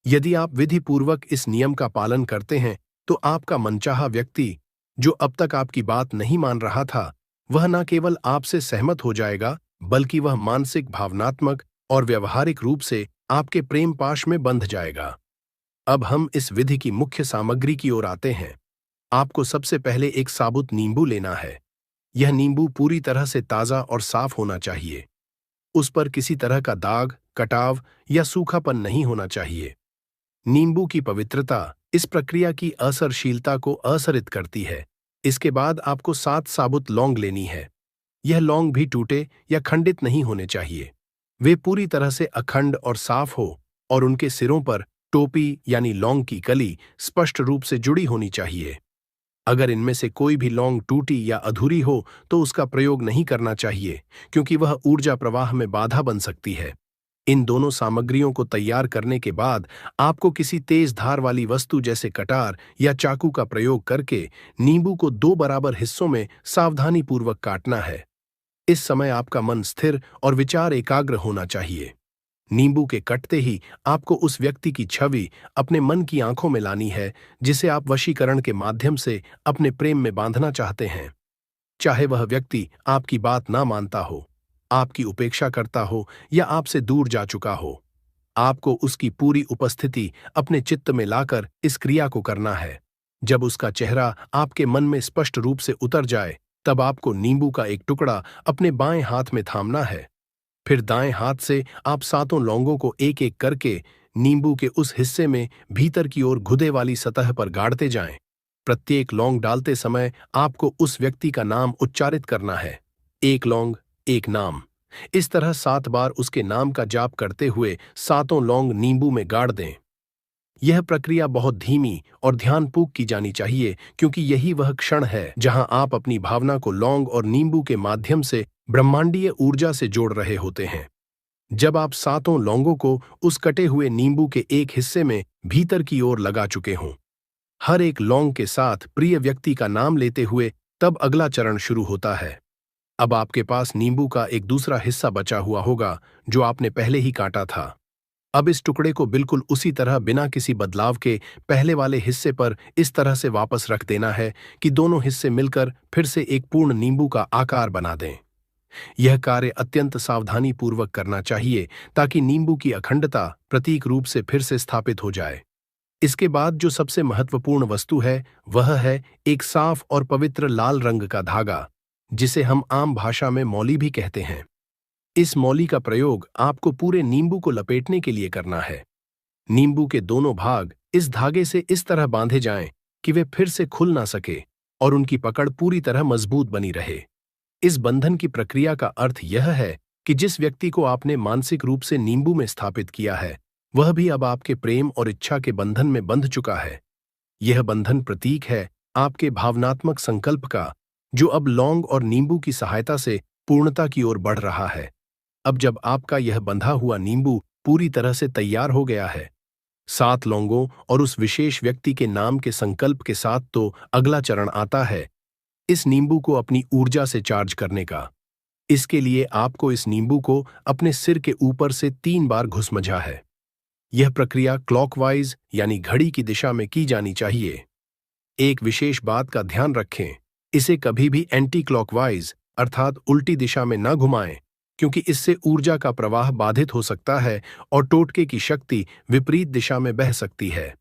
यदि आप विधि पूर्वक इस नियम का पालन करते हैं, तो आपका मनचाहा व्यक्ति, जो अब तक आपकी बात नहीं मान रहा था, वह न केवल आपसे सहमत हो जाएगा, बल्कि वह मानसिक, भावनात्मक और व्यवहारिक रूप से आपके प्रेम पाश में बंध जाएगा। अब हम इस विधि की मुख्य सामग्री की ओर आते हैं। आपको सबसे पहले एक साबुत नींबू लेना है। यह नींबू पूरी तरह से ताज़ा और साफ होना चाहिए। उस पर किसी तरह का दाग, कटाव या सूखापन नहीं होना चाहिए। नींबू की पवित्रता इस प्रक्रिया की असरशीलता को असरित करती है। इसके बाद आपको 7 साबुत लौंग लेनी है। यह लौंग भी टूटे या खंडित नहीं होने चाहिए। वे पूरी तरह से अखंड और साफ हो और उनके सिरों पर टोपी यानी लौंग की कली स्पष्ट रूप से जुड़ी होनी चाहिए। अगर इनमें से कोई भी लौंग टूटी या अधूरी हो, तो उसका प्रयोग नहीं करना चाहिए, क्योंकि वह ऊर्जा प्रवाह में बाधा बन सकती है। इन दोनों सामग्रियों को तैयार करने के बाद आपको किसी तेज धार वाली वस्तु जैसे कटार या चाकू का प्रयोग करके नींबू को 2 बराबर हिस्सों में सावधानीपूर्वक काटना है। इस समय आपका मन स्थिर और विचार एकाग्र होना चाहिए। नींबू के कटते ही आपको उस व्यक्ति की छवि अपने मन की आंखों में लानी है, जिसे आप वशीकरण के माध्यम से अपने प्रेम में बांधना चाहते हैं। चाहे वह व्यक्ति आपकी बात ना मानता हो, आपकी उपेक्षा करता हो या आपसे दूर जा चुका हो, आपको उसकी पूरी उपस्थिति अपने चित्त में लाकर इस क्रिया को करना है। जब उसका चेहरा आपके मन में स्पष्ट रूप से उतर जाए, तब आपको नींबू का एक टुकड़ा अपने बाएं हाथ में थामना है। फिर दाएं हाथ से आप 7 लौंगों को एक एक करके नींबू के उस हिस्से में भीतर की ओर घुदे वाली सतह पर गाड़ते जाएं। प्रत्येक लौंग डालते समय आपको उस व्यक्ति का नाम उच्चारित करना है। 1 लौंग, 1 नाम। इस तरह 7 बार उसके नाम का जाप करते हुए 7 लौंग नींबू में गाड़ दें। यह प्रक्रिया बहुत धीमी और ध्यानपूर्वक की जानी चाहिए, क्योंकि यही वह क्षण है जहां आप अपनी भावना को लौंग और नींबू के माध्यम से ब्रह्मांडीय ऊर्जा से जोड़ रहे होते हैं। जब आप 7 लौंगों को उस कटे हुए नींबू के एक हिस्से में भीतर की ओर लगा चुके हों, हर एक लौंग के साथ प्रिय व्यक्ति का नाम लेते हुए तब अगला चरण शुरू होता है। अब आपके पास नींबू का एक दूसरा हिस्सा बचा हुआ होगा, जो आपने पहले ही काटा था। अब इस टुकड़े को बिल्कुल उसी तरह बिना किसी बदलाव के पहले वाले हिस्से पर इस तरह से वापस रख देना है कि दोनों हिस्से मिलकर फिर से एक पूर्ण नींबू का आकार बना दें। यह कार्य अत्यंत सावधानी पूर्वक करना चाहिए ताकि नींबू की अखंडता प्रतीक रूप से फिर से स्थापित हो जाए। इसके बाद जो सबसे महत्वपूर्ण वस्तु है वह है एक साफ और पवित्र लाल रंग का धागा, जिसे हम आम भाषा में मौली भी कहते हैं। इस मौली का प्रयोग आपको पूरे नींबू को लपेटने के लिए करना है। नींबू के दोनों भाग इस धागे से इस तरह बांधे जाएं कि वे फिर से खुल ना सके और उनकी पकड़ पूरी तरह मजबूत बनी रहे। इस बंधन की प्रक्रिया का अर्थ यह है कि जिस व्यक्ति को आपने मानसिक रूप से नींबू में स्थापित किया है, वह भी अब आपके प्रेम और इच्छा के बंधन में बंध चुका है। यह बंधन प्रतीक है आपके भावनात्मक संकल्प का, जो अब लौंग और नींबू की सहायता से पूर्णता की ओर बढ़ रहा है। अब जब आपका यह बंधा हुआ नींबू पूरी तरह से तैयार हो गया है, 7 लौंगों और उस विशेष व्यक्ति के नाम के संकल्प के साथ, तो अगला चरण आता है इस नींबू को अपनी ऊर्जा से चार्ज करने का। इसके लिए आपको इस नींबू को अपने सिर के ऊपर से 3 बार घुसमझा है। यह प्रक्रिया क्लॉकवाइज यानी घड़ी की दिशा में की जानी चाहिए। एक विशेष बात का ध्यान रखें, इसे कभी भी एंटी क्लॉकवाइज अर्थात उल्टी दिशा में न घुमाएं, क्योंकि इससे ऊर्जा का प्रवाह बाधित हो सकता है और टोटके की शक्ति विपरीत दिशा में बह सकती है।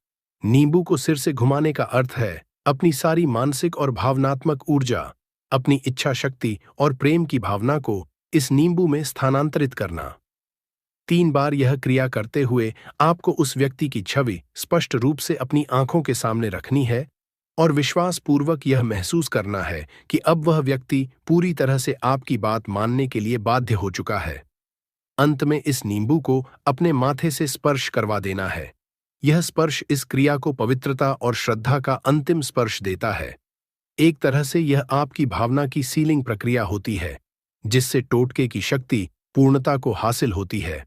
नींबू को सिर से घुमाने का अर्थ है अपनी सारी मानसिक और भावनात्मक ऊर्जा, अपनी इच्छा शक्ति और प्रेम की भावना को इस नींबू में स्थानांतरित करना। 3 बार यह क्रिया करते हुए आपको उस व्यक्ति की छवि स्पष्ट रूप से अपनी आंखों के सामने रखनी है और विश्वासपूर्वक यह महसूस करना है कि अब वह व्यक्ति पूरी तरह से आपकी बात मानने के लिए बाध्य हो चुका है। अंत में इस नींबू को अपने माथे से स्पर्श करवा देना है। यह स्पर्श इस क्रिया को पवित्रता और श्रद्धा का अंतिम स्पर्श देता है। एक तरह से यह आपकी भावना की सीलिंग प्रक्रिया होती है, जिससे टोटके की शक्ति पूर्णता को हासिल होती है।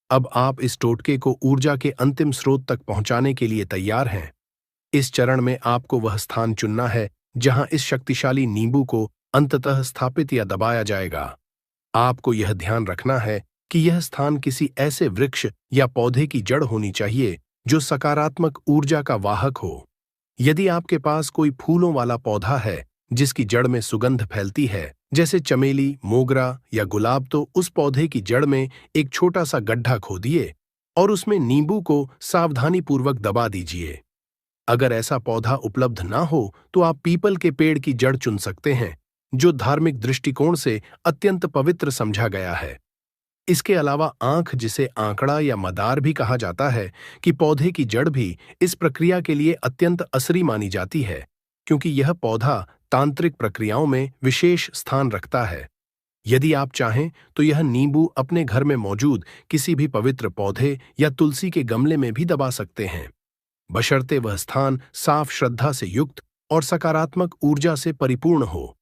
अब आप इस टोटके को ऊर्जा के अंतिम स्रोत तक पहुंचाने के लिए तैयार हैं। इस चरण में आपको वह स्थान चुनना है जहां इस शक्तिशाली नींबू को अंततः स्थापित या दबाया जाएगा। आपको यह ध्यान रखना है कि यह स्थान किसी ऐसे वृक्ष या पौधे की जड़ होनी चाहिए जो सकारात्मक ऊर्जा का वाहक हो। यदि आपके पास कोई फूलों वाला पौधा है जिसकी जड़ में सुगंध फैलती है, जैसे चमेली, मोगरा या गुलाब, तो उस पौधे की जड़ में एक छोटा सा गड्ढा खोदिए और उसमें नींबू को सावधानीपूर्वक दबा दीजिए। अगर ऐसा पौधा उपलब्ध ना हो तो आप पीपल के पेड़ की जड़ चुन सकते हैं, जो धार्मिक दृष्टिकोण से अत्यंत पवित्र समझा गया है। इसके अलावा आंख, जिसे आंकड़ा या मदार भी कहा जाता है, कि पौधे की जड़ भी इस प्रक्रिया के लिए अत्यंत असरी मानी जाती है, क्योंकि यह पौधा तांत्रिक प्रक्रियाओं में विशेष स्थान रखता है। यदि आप चाहें तो यह नींबू अपने घर में मौजूद किसी भी पवित्र पौधे या तुलसी के गमले में भी दबा सकते हैं, बशर्ते वह स्थान साफ, श्रद्धा से युक्त और सकारात्मक ऊर्जा से परिपूर्ण हो।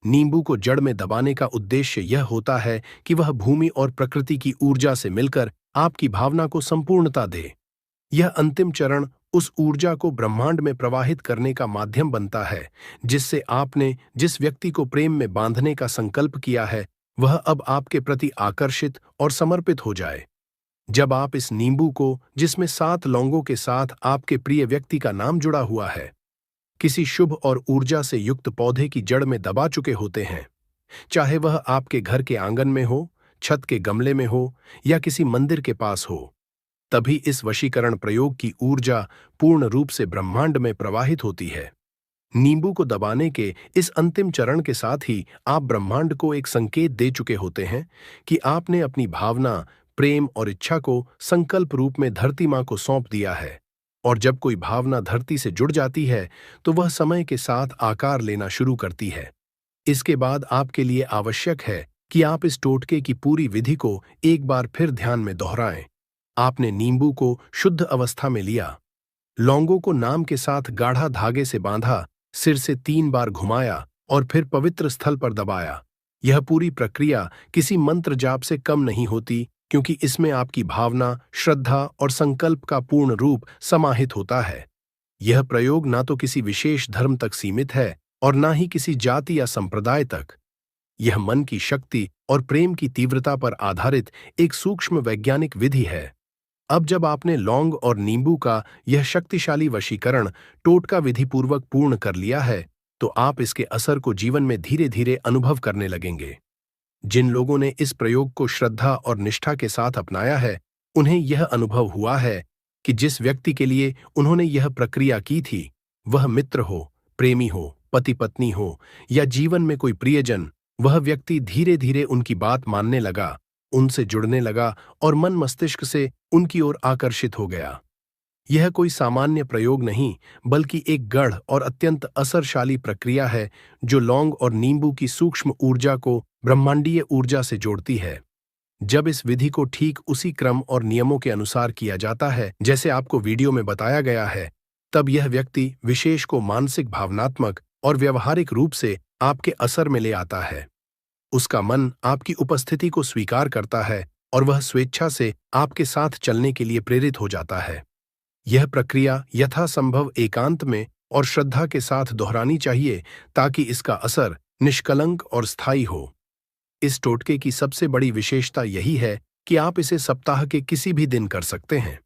नींबू को जड़ में दबाने का उद्देश्य यह होता है कि वह भूमि और प्रकृति की ऊर्जा से मिलकर आपकी भावना को संपूर्णता दे। यह अंतिम चरण उस ऊर्जा को ब्रह्मांड में प्रवाहित करने का माध्यम बनता है, जिससे आपने जिस व्यक्ति को प्रेम में बांधने का संकल्प किया है, वह अब आपके प्रति आकर्षित और समर्पित हो जाए। जब आप इस नींबू को, जिसमें 7 लौंगों के साथ आपके प्रिय व्यक्ति का नाम जुड़ा हुआ है, किसी शुभ और ऊर्जा से युक्त पौधे की जड़ में दबा चुके होते हैं, चाहे वह आपके घर के आंगन में हो, छत के गमले में हो या किसी मंदिर के पास हो, तभी इस वशीकरण प्रयोग की ऊर्जा पूर्ण रूप से ब्रह्मांड में प्रवाहित होती है। नींबू को दबाने के इस अंतिम चरण के साथ ही आप ब्रह्मांड को एक संकेत दे चुके होते हैं कि आपने अपनी भावना, प्रेम और इच्छा को संकल्प रूप में धरती माँ को सौंप दिया है। और जब कोई भावना धरती से जुड़ जाती है तो वह समय के साथ आकार लेना शुरू करती है। इसके बाद आपके लिए आवश्यक है कि आप इस टोटके की पूरी विधि को एक बार फिर ध्यान में दोहराएं। आपने नींबू को शुद्ध अवस्था में लिया, लौंगों को नाम के साथ गाढ़ा धागे से बांधा, सिर से 3 बार घुमाया और फिर पवित्र स्थल पर दबाया। यह पूरी प्रक्रिया किसी मंत्र जाप से कम नहीं होती, क्योंकि इसमें आपकी भावना, श्रद्धा और संकल्प का पूर्ण रूप समाहित होता है। यह प्रयोग ना तो किसी विशेष धर्म तक सीमित है और ना ही किसी जाति या संप्रदाय तक। यह मन की शक्ति और प्रेम की तीव्रता पर आधारित एक सूक्ष्म वैज्ञानिक विधि है। अब जब आपने लौंग और नींबू का यह शक्तिशाली वशीकरण टोटका विधिपूर्वक पूर्ण कर लिया है, तो आप इसके असर को जीवन में धीरे धीरे अनुभव करने लगेंगे। जिन लोगों ने इस प्रयोग को श्रद्धा और निष्ठा के साथ अपनाया है, उन्हें यह अनुभव हुआ है कि जिस व्यक्ति के लिए उन्होंने यह प्रक्रिया की थी, वह मित्र हो, प्रेमी हो, पति पत्नी हो या जीवन में कोई प्रियजन, वह व्यक्ति धीरे धीरे उनकी बात मानने लगा, उनसे जुड़ने लगा और मन मस्तिष्क से उनकी ओर आकर्षित हो गया। यह कोई सामान्य प्रयोग नहीं, बल्कि एक गढ़ और अत्यंत असरशाली प्रक्रिया है जो लौंग और नींबू की सूक्ष्म ऊर्जा को ब्रह्मांडीय ऊर्जा से जोड़ती है। जब इस विधि को ठीक उसी क्रम और नियमों के अनुसार किया जाता है जैसे आपको वीडियो में बताया गया है, तब यह व्यक्ति विशेष को मानसिक, भावनात्मक और व्यवहारिक रूप से आपके असर में ले आता है। उसका मन आपकी उपस्थिति को स्वीकार करता है और वह स्वेच्छा से आपके साथ चलने के लिए प्रेरित हो जाता है। यह प्रक्रिया यथासंभव एकांत में और श्रद्धा के साथ दोहरानी चाहिए ताकि इसका असर निष्कलंक और स्थायी हो। इस टोटके की सबसे बड़ी विशेषता यही है कि आप इसे सप्ताह के किसी भी दिन कर सकते हैं।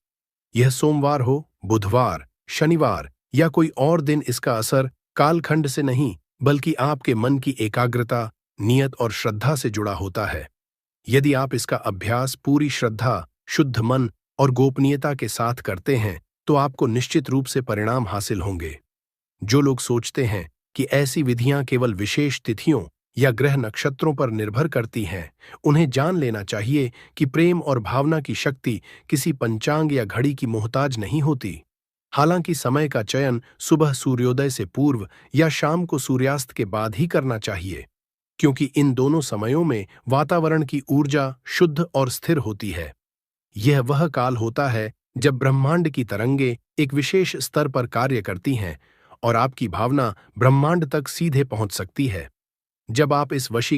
यह सोमवार हो, बुधवार, शनिवार या कोई और दिन, इसका असर कालखंड से नहीं बल्कि आपके मन की एकाग्रता, नियत और श्रद्धा से जुड़ा होता है। यदि आप इसका अभ्यास पूरी श्रद्धा, शुद्ध मन और गोपनीयता के साथ करते हैं, तो आपको निश्चित रूप से परिणाम हासिल होंगे। जो लोग सोचते हैं कि ऐसी विधियां केवल विशेष तिथियों या ग्रह नक्षत्रों पर निर्भर करती हैं, उन्हें जान लेना चाहिए कि प्रेम और भावना की शक्ति किसी पंचांग या घड़ी की मोहताज नहीं होती। हालांकि समय का चयन सुबह सूर्योदय से पूर्व या शाम को सूर्यास्त के बाद ही करना चाहिए, क्योंकि इन दोनों समयों में वातावरण की ऊर्जा शुद्ध और स्थिर होती है। यह वह काल होता है जब ब्रह्मांड की तरंगे एक विशेष स्तर पर कार्य करती हैं और आपकी भावना ब्रह्मांड तक सीधे पहुंच सकती है। जब आप इस वशी